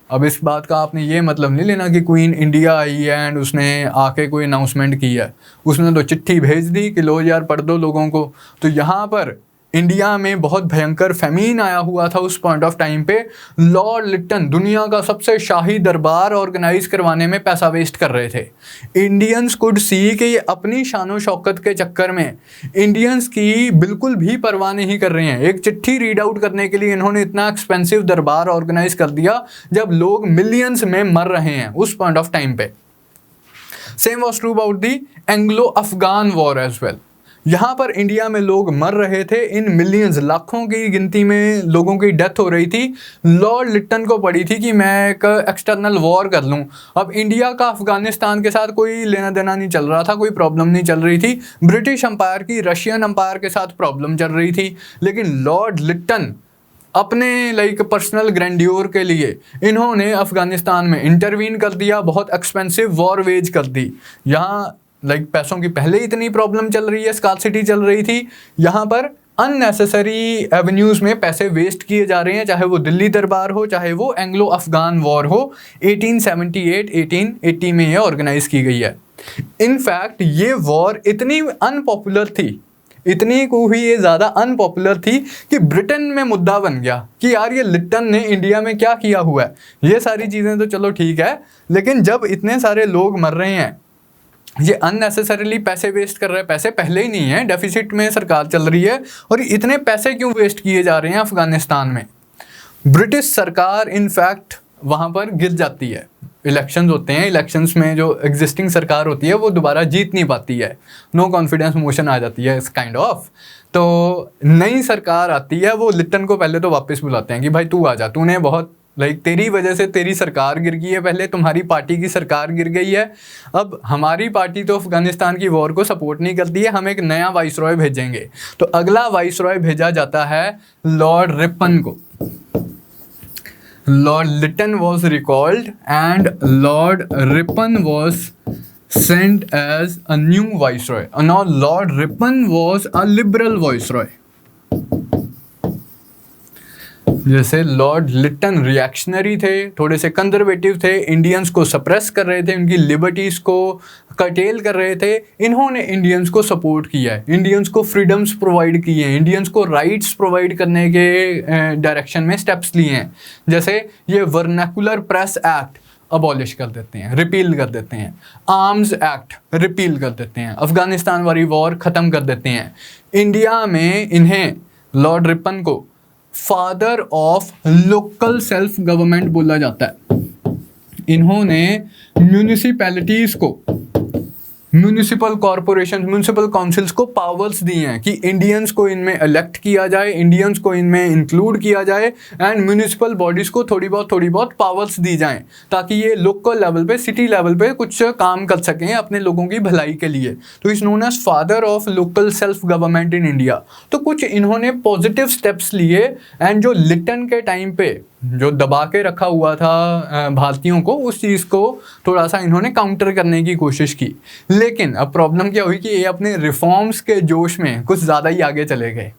अब इस बात का आपने ये मतलब नहीं लेना कि क्वीन इंडिया आई है एंड उसने आके कोई अनाउंसमेंट की है। उसने तो चिट्ठी भेज दी कि लो यार पढ़ दो लोगों को। तो यहाँ पर इंडिया में बहुत भयंकर फेमीन आया हुआ था उस पॉइंट ऑफ टाइम पे। लॉर्ड लिटन दुनिया का सबसे शाही दरबार ऑर्गेनाइज करवाने में पैसा वेस्ट कर रहे थे। इंडियंस कुड सी कि ये अपनी शानो शौकत के चक्कर में इंडियंस की बिल्कुल भी परवाह नहीं कर रहे हैं। एक चिट्ठी रीड आउट करने के लिए इन्होंने इतना एक्सपेंसिव दरबार ऑर्गेनाइज कर दिया जब लोग मिलियंस में मर रहे हैं उस पॉइंट ऑफ टाइम पे। Same was true about the Anglo Afghan war as well. यहाँ पर इंडिया में लोग मर रहे थे इन मिलियंस, लाखों की गिनती में लोगों की डेथ हो रही थी। लॉर्ड लिटन को पड़ी थी कि मैं एक एक्सटर्नल वॉर कर लूँ। अब इंडिया का अफगानिस्तान के साथ कोई लेना देना नहीं चल रहा था, कोई प्रॉब्लम नहीं चल रही थी। ब्रिटिश अंपायर की रशियन अंपायर के साथ प्रॉब्लम चल रही थी। लेकिन लॉर्ड लिटन अपने पर्सनल ग्रैंड्योर के लिए इन्होंने अफगानिस्तान में इंटरवीन कर दिया, बहुत एक्सपेंसिव वॉर वेज कर दी। यहाँ पैसों की पहले इतनी प्रॉब्लम चल रही है, स्कार्सिटी चल रही थी, यहाँ पर अननेसेसरी एवेन्यूज़ में पैसे वेस्ट किए जा रहे हैं, चाहे वो दिल्ली दरबार हो, चाहे वो एंग्लो अफगान वॉर हो। 1878-1880 में ये ऑर्गेनाइज की गई है। इनफैक्ट ये वॉर इतनी अनपॉपुलर थी, इतनी को ही ये ज़्यादा अनपॉपुलर थी कि ब्रिटेन में मुद्दा बन गया कि यार ये लिटन ने इंडिया में क्या किया हुआ है। ये सारी चीज़ें तो चलो ठीक है, लेकिन जब इतने सारे लोग मर रहे हैं, ये अननेसेसरीली पैसे वेस्ट कर रहे हैं। पैसे पहले ही नहीं है, डेफिसिट में सरकार चल रही है, और इतने पैसे क्यों वेस्ट किए जा रहे हैं अफगानिस्तान में। ब्रिटिश सरकार इनफैक्ट वहाँ पर गिर जाती है। इलेक्शंस होते हैं, इलेक्शंस में जो एग्जिस्टिंग सरकार होती है वो दोबारा जीत नहीं पाती है, नो कॉन्फिडेंस मोशन आ जाती है, इस काइंड ऑफ। तो नई सरकार आती है, वो लिटन को पहले तो वापस बुलाते हैं कि भाई तू आ जा, तूने बहुत तेरी वजह से तेरी सरकार गिर गई है, पहले तुम्हारी पार्टी की सरकार गिर गई है, अब हमारी पार्टी तो अफगानिस्तान की वॉर को सपोर्ट नहीं करती है, हम एक नया वाइसरॉय भेजेंगे। तो अगला वाइसरॉय भेजा जाता है लॉर्ड रिपन को। Lord Lytton was recalled and Lord Ripon was sent as a new viceroy. Now Lord Ripon was a liberal viceroy. जैसे लॉर्ड लिटन रिएक्शनरी थे, थोड़े से कंजर्वेटिव थे, इंडियंस को सप्रेस कर रहे थे, उनकी लिबर्टीज़ को कर्टेल कर रहे थे। इन्होंने इंडियंस को सपोर्ट किया है, इंडियंस को फ्रीडम्स प्रोवाइड किए हैं, इंडियंस को राइट्स प्रोवाइड करने के डायरेक्शन में स्टेप्स लिए हैं। जैसे ये वर्नाकुलर प्रेस एक्ट अबॉलिश कर देते हैं, रिपील कर देते हैं, आर्म्स एक्ट रिपील कर देते हैं, अफगानिस्तान वाली वॉर ख़त्म कर देते हैं। इंडिया में इन्हें लॉर्ड रिपन को father of local self government बोला जाता है। इन्होंने म्यूनिसिपैलिटीज़ को, म्यूनिसिपल कॉरपोरेशन, म्यूनिसिपल काउंसिल्स को पावर्स दिए हैं कि इंडियंस को इनमें इलेक्ट किया जाए, इंडियंस को इनमें इंक्लूड किया जाए, एंड म्यूनिसिपल बॉडीज़ को थोड़ी बहुत पावर्स दी जाएं, ताकि ये लोकल लेवल पे, सिटी लेवल पे कुछ काम कर सकें अपने लोगों की भलाई के लिए। तो इस known as father of local self government in India. तो कुछ इन्होंने पॉजिटिव स्टेप्स लिए, एंड जो लिटन के टाइम पे जो दबा के रखा हुआ था भारतीयों को, उस चीज़ को थोड़ा सा इन्होंने काउंटर करने की कोशिश की। लेकिन अब प्रॉब्लम क्या हुई कि ये अपने रिफॉर्म्स के जोश में कुछ ज़्यादा ही आगे चले गए।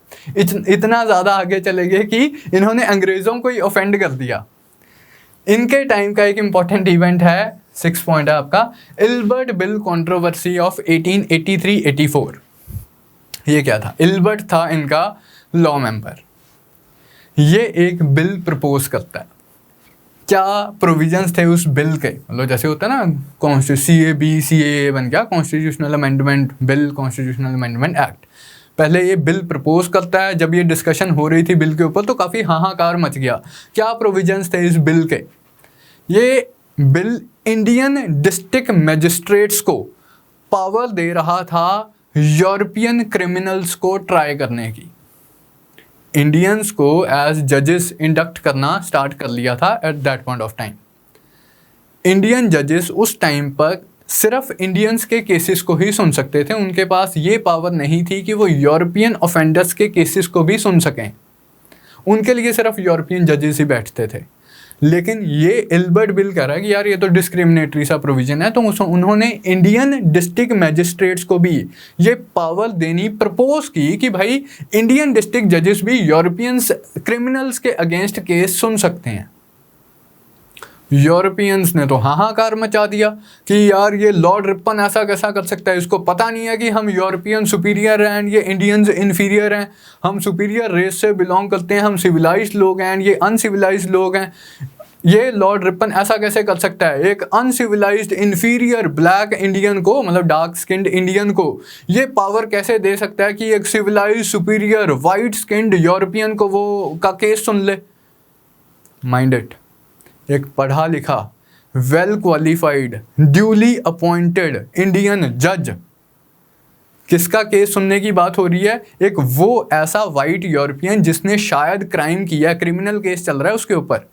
इतना ज़्यादा आगे चले गए कि इन्होंने अंग्रेज़ों को ही ऑफेंड कर दिया। इनके टाइम का एक इम्पॉर्टेंट इवेंट है, 6 पॉइंट है आपका, इल्बर्ट बिल कंट्रोवर्सी ऑफ 1883-84। ये क्या था? इल्बर्ट था इनका लॉ मेंबर। ये एक बिल प्रपोज करता है। क्या प्रोविजंस थे उस बिल के? मतलब जैसे होता है ना CAA बन गया, constitutional amendment bill, constitutional amendment act. पहले ये बिल प्रपोज करता है। जब ये डिस्कशन हो रही थी बिल के ऊपर तो काफ़ी हाहाकार मच गया। क्या प्रोविजंस थे इस बिल के? ये बिल इंडियन डिस्ट्रिक्ट मजिस्ट्रेट्स को पावर दे रहा था यूरोपियन क्रिमिनल्स को ट्राई करने की। इंडियंस को एज जजेस इंडक्ट करना स्टार्ट कर लिया था at that point of time. Indian जजेस उस टाइम पर सिर्फ इंडियंस के केसेस को ही सुन सकते थे, उनके पास ये पावर नहीं थी कि वो यूरोपियन ऑफेंडर्स के केसेस को भी सुन सकें। उनके लिए सिर्फ यूरोपियन जजेस ही बैठते थे। लेकिन ये इल्बर्ट बिल कह रहा है कि यार ये तो डिस्क्रिमिनेटरी सा प्रोविजन है, तो उन्होंने इंडियन डिस्ट्रिक्ट मैजिस्ट्रेट्स को भी ये पावर देनी प्रपोज की कि भाई इंडियन डिस्ट्रिक्ट जजेस भी यूरोपियंस क्रिमिनल्स के अगेंस्ट केस सुन सकते हैं। यूरोपियंस ने तो हाहाकार मचा दिया कि यार ये लॉर्ड रिपन ऐसा कैसा कर सकता है, इसको पता नहीं है कि हम यूरोपियन सुपीरियर हैं, ये इंडियंस इन्फीरियर हैं, हम सुपीरियर रेस से बिलोंग करते हैं, हम सिविलाइज्ड लोग हैं, ये अनसिविलाइज्ड लोग हैं। ये लॉर्ड रिपन ऐसा कैसे कर सकता है? एक अनसिविलाइज्ड इन्फीरियर ब्लैक इंडियन को, मतलब डार्क स्किन्ड इंडियन को ये पावर कैसे दे सकता है कि एक civilised superior white skinned European को वो का केस सुन ले? Mind it. एक पढ़ा लिखा, well qualified, duly appointed Indian जज किसका केस सुनने की बात हो रही है? एक वो ऐसा वाइट यूरोपियन जिसने शायद क्राइम किया है, क्रिमिनल केस चल रहा है उसके ऊपर,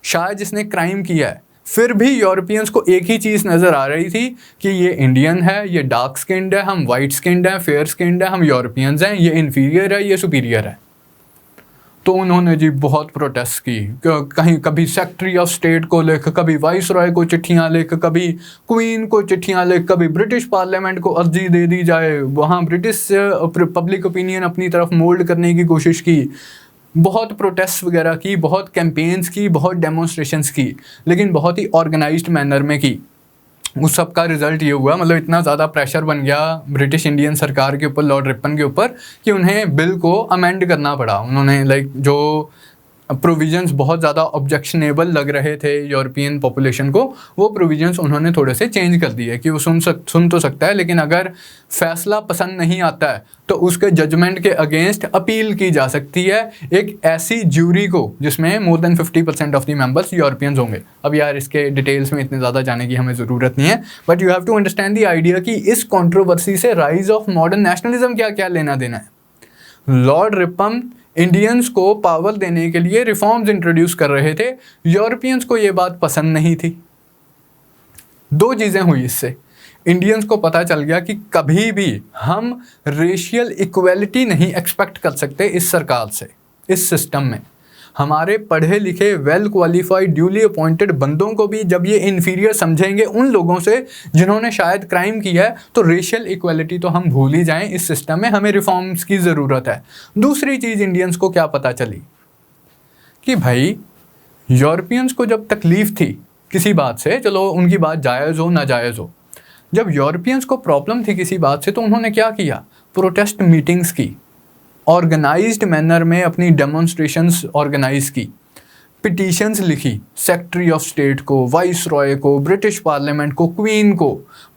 शायद जिसने क्राइम किया है। फिर भी यूरोपियंस को एक ही चीज़ नज़र आ रही थी कि ये इंडियन है, ये डार्क स्किन्ड है, हम वाइट स्किन्ड है, फेयर स्किन्ड है, हम यूरोपियंस हैं, ये इन्फीरियर है, ये सुपीरियर है। तो उन्होंने जी बहुत प्रोटेस्ट की, कहीं कभी सेक्रेटरी ऑफ स्टेट को लिख, कभी वाइस रॉय को चिट्ठियां लिख, कभी क्वीन को चिट्ठियां लिख, कभी ब्रिटिश पार्लियामेंट को अर्जी दे दी जाए, वहाँ ब्रिटिश पब्लिक ओपिनियन अपनी तरफ मोल्ड करने की कोशिश की, बहुत प्रोटेस्ट वगैरह की, बहुत कैंपेन्स की, बहुत डेमोन्स्ट्रेशंस की, लेकिन बहुत ही ऑर्गेनाइज्ड मैनर में की। उस सब का रिजल्ट ये हुआ, मतलब इतना ज़्यादा प्रेशर बन गया ब्रिटिश इंडियन सरकार के ऊपर, लॉर्ड रिपन के ऊपर, कि उन्हें बिल को अमेंड करना पड़ा। उन्होंने जो प्रोविजंस बहुत ज़्यादा ऑब्जेक्शनेबल लग रहे थे यूरोपियन पॉपुलेशन को, वो प्रोविजंस उन्होंने थोड़े से चेंज कर दिए कि वो सुन तो सकता है, लेकिन अगर फैसला पसंद नहीं आता है तो उसके जजमेंट के अगेंस्ट अपील की जा सकती है एक ऐसी ज्यूरी को जिसमें more than 50% of the members Europeans होंगे। अब यार इसके डिटेल्स में इतने ज़्यादा जाने की हमें ज़रूरत नहीं है, but you have to understand the idea कि इस कॉन्ट्रोवर्सी से राइज ऑफ मॉडर्न नेशनलिज्म क्या क्या लेना देना है। लॉर्ड रिपन इंडियंस को पावर देने के लिए रिफॉर्म्स इंट्रोड्यूस कर रहे थे, यूरोपियंस को ये बात पसंद नहीं थी। दो चीज़ें हुई इससे, इंडियंस को पता चल गया कि कभी भी हम रेशियल इक्वलिटी नहीं एक्सपेक्ट कर सकते इस सरकार से, इस सिस्टम में। हमारे पढ़े लिखे वेल क्वालिफाइड ड्यूली अपॉइंटेड बंदों को भी जब ये इन्फीरियर समझेंगे उन लोगों से जिन्होंने शायद क्राइम किया है, तो रेशियल इक्वलिटी तो हम भूल ही जाएं इस सिस्टम में, हमें रिफॉर्म्स की ज़रूरत है। दूसरी चीज़ इंडियंस को क्या पता चली कि भाई यूरोपियंस को जब तकलीफ़ थी किसी बात से, चलो उनकी बात जायज़ हो ना जायज़ हो, जब यूरोपियंस को प्रॉब्लम थी किसी बात से तो उन्होंने क्या किया? प्रोटेस्ट मीटिंग्स की, ऑर्गेनाइज्ड मैनर में अपनी डेमोन्स्ट्रेशंस ऑर्गेनाइज की, पिटीशंस लिखी सेक्रेटरी ऑफ स्टेट को, वाइस रॉय को, ब्रिटिश पार्लियामेंट को, क्वीन को,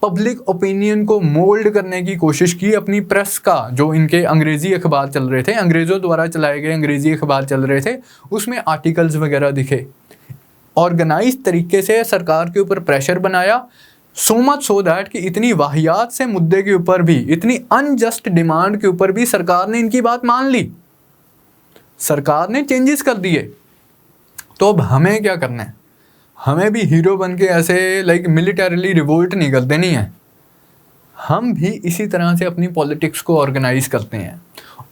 पब्लिक ओपिनियन को मोल्ड करने की कोशिश की। अपनी प्रेस का जो इनके अंग्रेज़ी अखबार चल रहे थे, अंग्रेज़ों द्वारा चलाए गए अंग्रेज़ी अखबार चल रहे थे, उसमें आर्टिकल्स वगैरह दिखे, ऑर्गेनाइज तरीके से सरकार के ऊपर प्रेशर बनाया। सो मच सो दैट कि इतनी वाहियात से मुद्दे के ऊपर भी, इतनी अनजस्ट डिमांड के ऊपर भी सरकार ने इनकी बात मान ली, सरकार ने चेंजेस कर दिए। तो अब हमें क्या करना है? हमें भी हीरो बन के ऐसे मिलिटरीली रिवोल्ट नहीं कर देनी है, हम भी इसी तरह से अपनी पॉलिटिक्स को ऑर्गेनाइज करते हैं।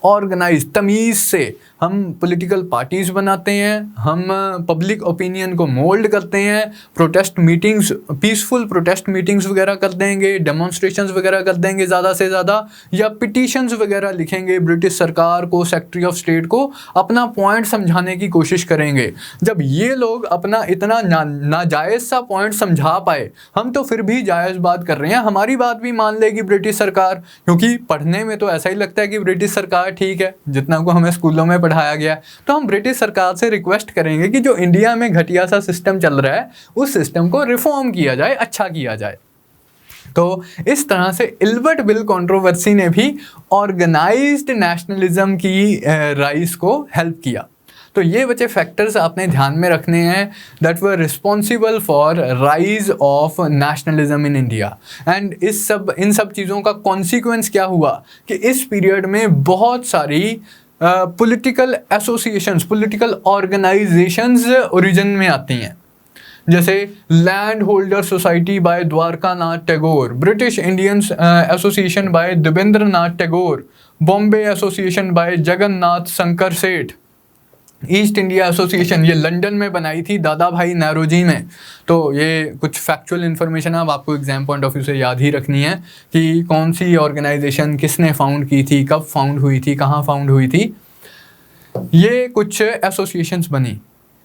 ऑर्गेनाइज तमीज़ से हम पॉलिटिकल पार्टीज़ बनाते हैं, हम पब्लिक ओपिनियन को मोल्ड करते हैं, protest meetings, peaceful protest meetings वगैरह कर देंगे, डेमोन्स्ट्रेशंस वगैरह कर देंगे ज़्यादा से ज़्यादा, या पिटीशंस वगैरह लिखेंगे ब्रिटिश सरकार को, सेक्रेटरी ऑफ स्टेट को, अपना पॉइंट समझाने की कोशिश करेंगे। जब ये लोग अपना इतना नाजायज़ सा पॉइंट समझा पाए, हम तो फिर भी जायज़ बात कर रहे हैं, हमारी बात भी मान लेगी ब्रिटिश सरकार, क्योंकि पढ़ने में तो ऐसा ही लगता है कि ब्रिटिश सरकार ठीक है, जितना को हमें स्कूलों में पढ़ाया गया। तो हम ब्रिटिश सरकार से रिक्वेस्ट करेंगे कि जो इंडिया में घटिया सा सिस्टम चल रहा है उस सिस्टम को रिफॉर्म किया जाए, अच्छा किया जाए। तो इस तरह से इल्बर्ट बिल कंट्रोवर्सी ने भी ऑर्गेनाइज्ड नेशनलिज्म की राइज को हेल्प किया। तो ये बच्चे फैक्टर्स आपने ध्यान में रखने हैं that were responsible for rise of nationalism in India. And in सब चीज़ों का कॉन्सिक्वेंस क्या हुआ कि इस पीरियड में बहुत सारी political associations, political organisations origin में आती हैं, जैसे land holder society by Dwarkanath Tagore, British Indians association by Debendranath Tagore, Bombay association by Jagannath Shankar Seth, East India association ये लंदन में बनाई थी दादा भाई नेरोजी ने। तो ये कुछ फैक्चुअल इन्फॉर्मेशन अब आपको एग्जाम पॉइंट ऑफ व्यू से याद ही रखनी है कि कौन सी ऑर्गेनाइजेशन किसने फाउंड की थी, कब फाउंड हुई थी, कहाँ फाउंड हुई थी। ये कुछ एसोसिएशंस बनी,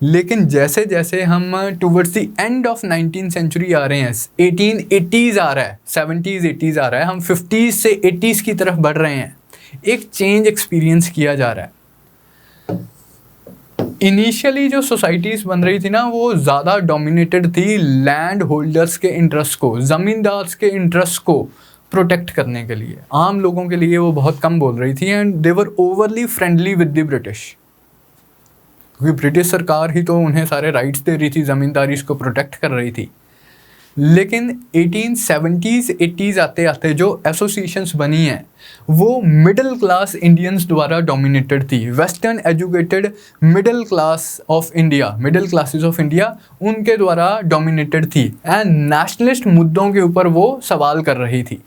लेकिन जैसे जैसे हम towards the end of 19th century आ रहे हैं, 1880s आ रहा है, 70s 80s आ रहा है, हम 50s से 80s की तरफ बढ़ रहे हैं, एक चेंज एक्सपीरियंस किया जा रहा है। इनिशियली जो सोसाइटीज़ बन रही थी ना, वो ज़्यादा डोमिनेटेड थी लैंड होल्डर्स के इंटरेस्ट को, ज़मींदार्स के इंटरेस्ट को प्रोटेक्ट करने के लिए। आम लोगों के लिए वो बहुत कम बोल रही थी and they were overly friendly with the British, क्योंकि ब्रिटिश सरकार ही तो उन्हें सारे राइट्स दे रही थी, ज़मींदारी को प्रोटेक्ट कर रही थी। लेकिन 1870s 80s आते आते जो एसोसिएशंस बनी हैं वो मिडिल क्लास इंडियंस द्वारा डोमिनेटेड थी। Western educated middle class of India, middle classes of India उनके द्वारा डोमिनेटेड थी एंड नेशनलिस्ट मुद्दों के ऊपर वो सवाल कर रही थी।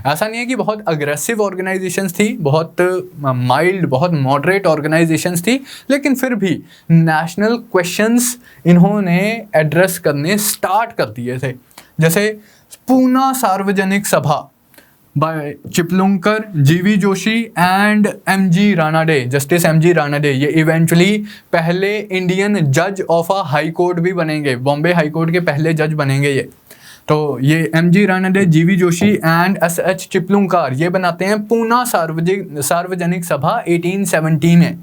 ऐसा नहीं है कि बहुत अग्रेसिव ऑर्गेनाइजेशंस थी, बहुत माइल्ड, बहुत मॉडरेट ऑर्गेनाइजेशंस थी, लेकिन फिर भी नेशनल क्वेश्चंस इन्होंने एड्रेस करने स्टार्ट कर दिए थे। जैसे पूना सार्वजनिक सभा बाय चिपलुंकर, जीवी Joshi and MG Ranade, justice MG Ranade, ये इवेंचुअली पहले इंडियन जज ऑफ अ हाई कोर्ट भी बनेंगे, बॉम्बे हाई कोर्ट के पहले जज बनेंगे ये। तो ये एमजी रानाडे, जीवी जोशी एंड एसएच चिपलुंकर ये बनाते हैं पूना सार्वजनिक सभा 1870 में।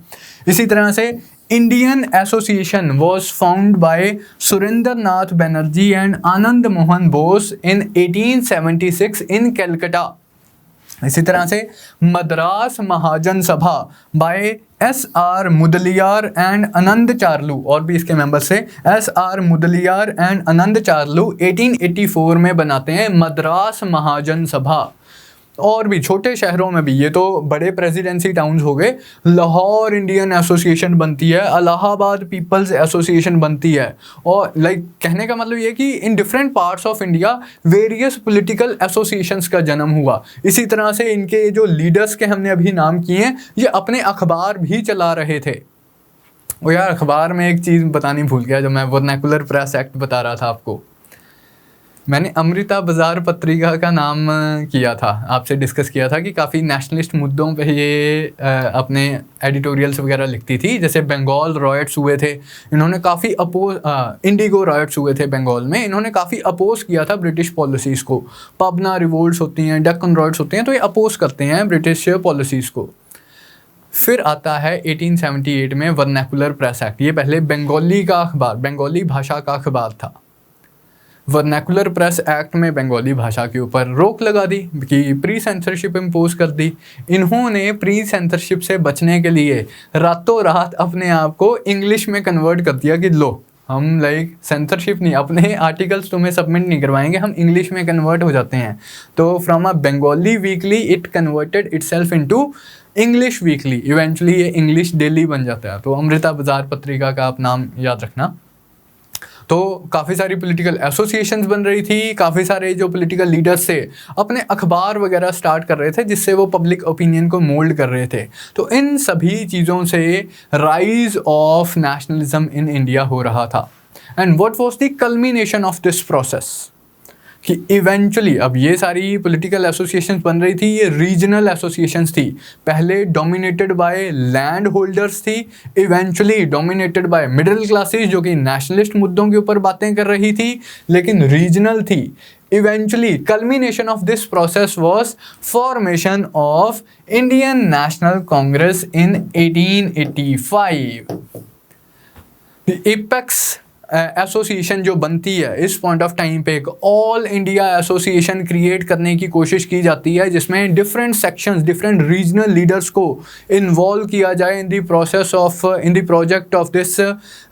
इसी तरह से Indian association was found by Surendra Nath Banerjee and Anand Mohan Bose in 1876 in Calcutta. इसी तरह से Madras Mahajan Sabha by S R. Mudaliar and Anand Charlu, और भी इसके मेंबर्स से एस.आर. मुदलियार एंड आनंद चार्लू 1884 में बनाते हैं मद्रास महाजन सभा। और भी छोटे शहरों में भी, ये तो बड़े प्रेसिडेंसी टाउन्स हो गए, लाहौर इंडियन एसोसिएशन बनती है, इलाहाबाद पीपल्स एसोसिएशन बनती है, और कहने का मतलब ये कि in different parts of India various political associations का जन्म हुआ। इसी तरह से इनके जो लीडर्स के हमने अभी नाम किए हैं ये अपने अखबार भी चला रहे थे। और यार अखबार में एक चीज़ बतानी भूल गया, जब मैं वर्नैकुलर प्रेस एक्ट बता रहा था आपको, मैंने अमृता बाज़ार पत्रिका का नाम किया था, आपसे डिस्कस किया था कि काफ़ी नेशनलिस्ट मुद्दों पे ये अपने एडिटोरियल्स वगैरह लिखती थी। जैसे बंगाल रॉयट्स हुए थे, इन्होंने काफ़ी इंडिगो रॉयट्स हुए थे बंगाल में, इन्होंने काफ़ी अपोज किया था ब्रिटिश पॉलिसीज़ को। पबना रिवोल्ट्स होती हैं, डेक्कन रॉयट्स होते हैं, तो ये अपोज करते हैं ब्रिटिश पॉलिसीज़ को। फिर आता है 1878 में वर्नैकुलर प्रेस एक्ट। ये पहले बंगाली का अखबार, बंगाली भाषा का अखबार था। वर्नैकुलर प्रेस एक्ट में बंगाली भाषा के ऊपर रोक लगा दी कि प्री सेंसरशिप इम्पोज कर दी। इन्होंने प्री सेंसरशिप से बचने के लिए रातों रात अपने आप को इंग्लिश में कन्वर्ट कर दिया कि लो हम सेंसरशिप नहीं, अपने आर्टिकल्स तुम्हें सबमिट नहीं करवाएंगे, हम इंग्लिश में कन्वर्ट हो जाते हैं। तो from a Bengali weekly it converted itself into English weekly, eventually ये इंग्लिश डेली बन जाता है। तो अमृता बाज़ार पत्रिका का आप नाम याद रखना। तो काफ़ी सारी पॉलिटिकल एसोसिएशंस बन रही थी, काफ़ी सारे जो पॉलिटिकल लीडर्स थे अपने अखबार वगैरह स्टार्ट कर रहे थे जिससे वो पब्लिक ओपिनियन को मोल्ड कर रहे थे। तो इन सभी चीज़ों से rise of nationalism in India हो रहा था। And what was the culmination of this process कि इवेंचुअली अब ये सारी पॉलिटिकल एसोसिएशंस बन रही थी, ये रीजनल एसोसिएशंस थी। पहले डोमिनेटेड बाय लैंड होल्डर्स थी, eventually dominated by middle classes जो कि नेशनलिस्ट मुद्दों के ऊपर बातें कर रही थी लेकिन रीजनल थी। Eventually culmination of this process was formation of Indian National Congress in 1885। The apex association जो बनती है इस पॉइंट ऑफ टाइम पे एक ऑल इंडिया एसोसिएशन क्रिएट करने की कोशिश की जाती है जिसमें different sections, different regional leaders को इन्वॉल्व किया जाए in the process of in the project of this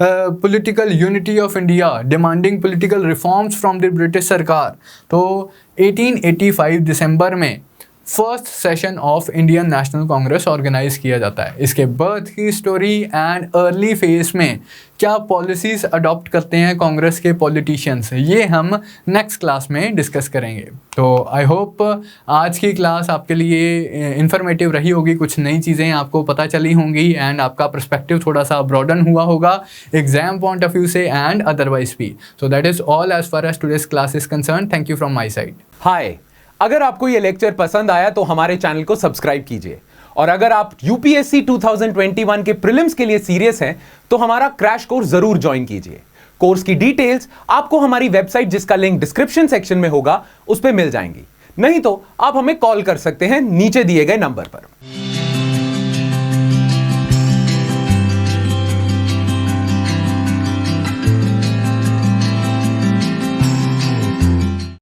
political unity of India, demanding political reforms from the British सरकार। तो 1885 दिसंबर में first session of Indian National Congress organise किया जाता है। इसके बर्थ की स्टोरी एंड अर्ली फेज में क्या पॉलिसीज अडॉप्ट करते हैं कांग्रेस के पॉलिटिशियंस, ये हम नेक्स्ट क्लास में डिस्कस करेंगे। तो आई होप आज की क्लास आपके लिए इंफॉर्मेटिव रही होगी, कुछ नई चीज़ें आपको पता चली होंगी एंड आपका पर्सपेक्टिव थोड़ा सा ब्रॉडन हुआ होगा एग्जाम पॉइंट ऑफ व्यू से एंड अदरवाइज भी। So that is all as far as today's class is concern. Thank you from my side. Hi, अगर आपको ये लेक्चर पसंद आया तो हमारे चैनल को सब्सक्राइब कीजिए, और अगर आप यूपीएससी 2021 के प्रीलिम्स के लिए सीरियस हैं तो हमारा क्रैश कोर्स जरूर ज्वाइन कीजिए। कोर्स की डिटेल्स आपको हमारी वेबसाइट, जिसका लिंक डिस्क्रिप्शन सेक्शन में होगा, उस पर मिल जाएंगी। नहीं तो आप हमें कॉल कर सकते हैं नीचे दिए गए नंबर पर।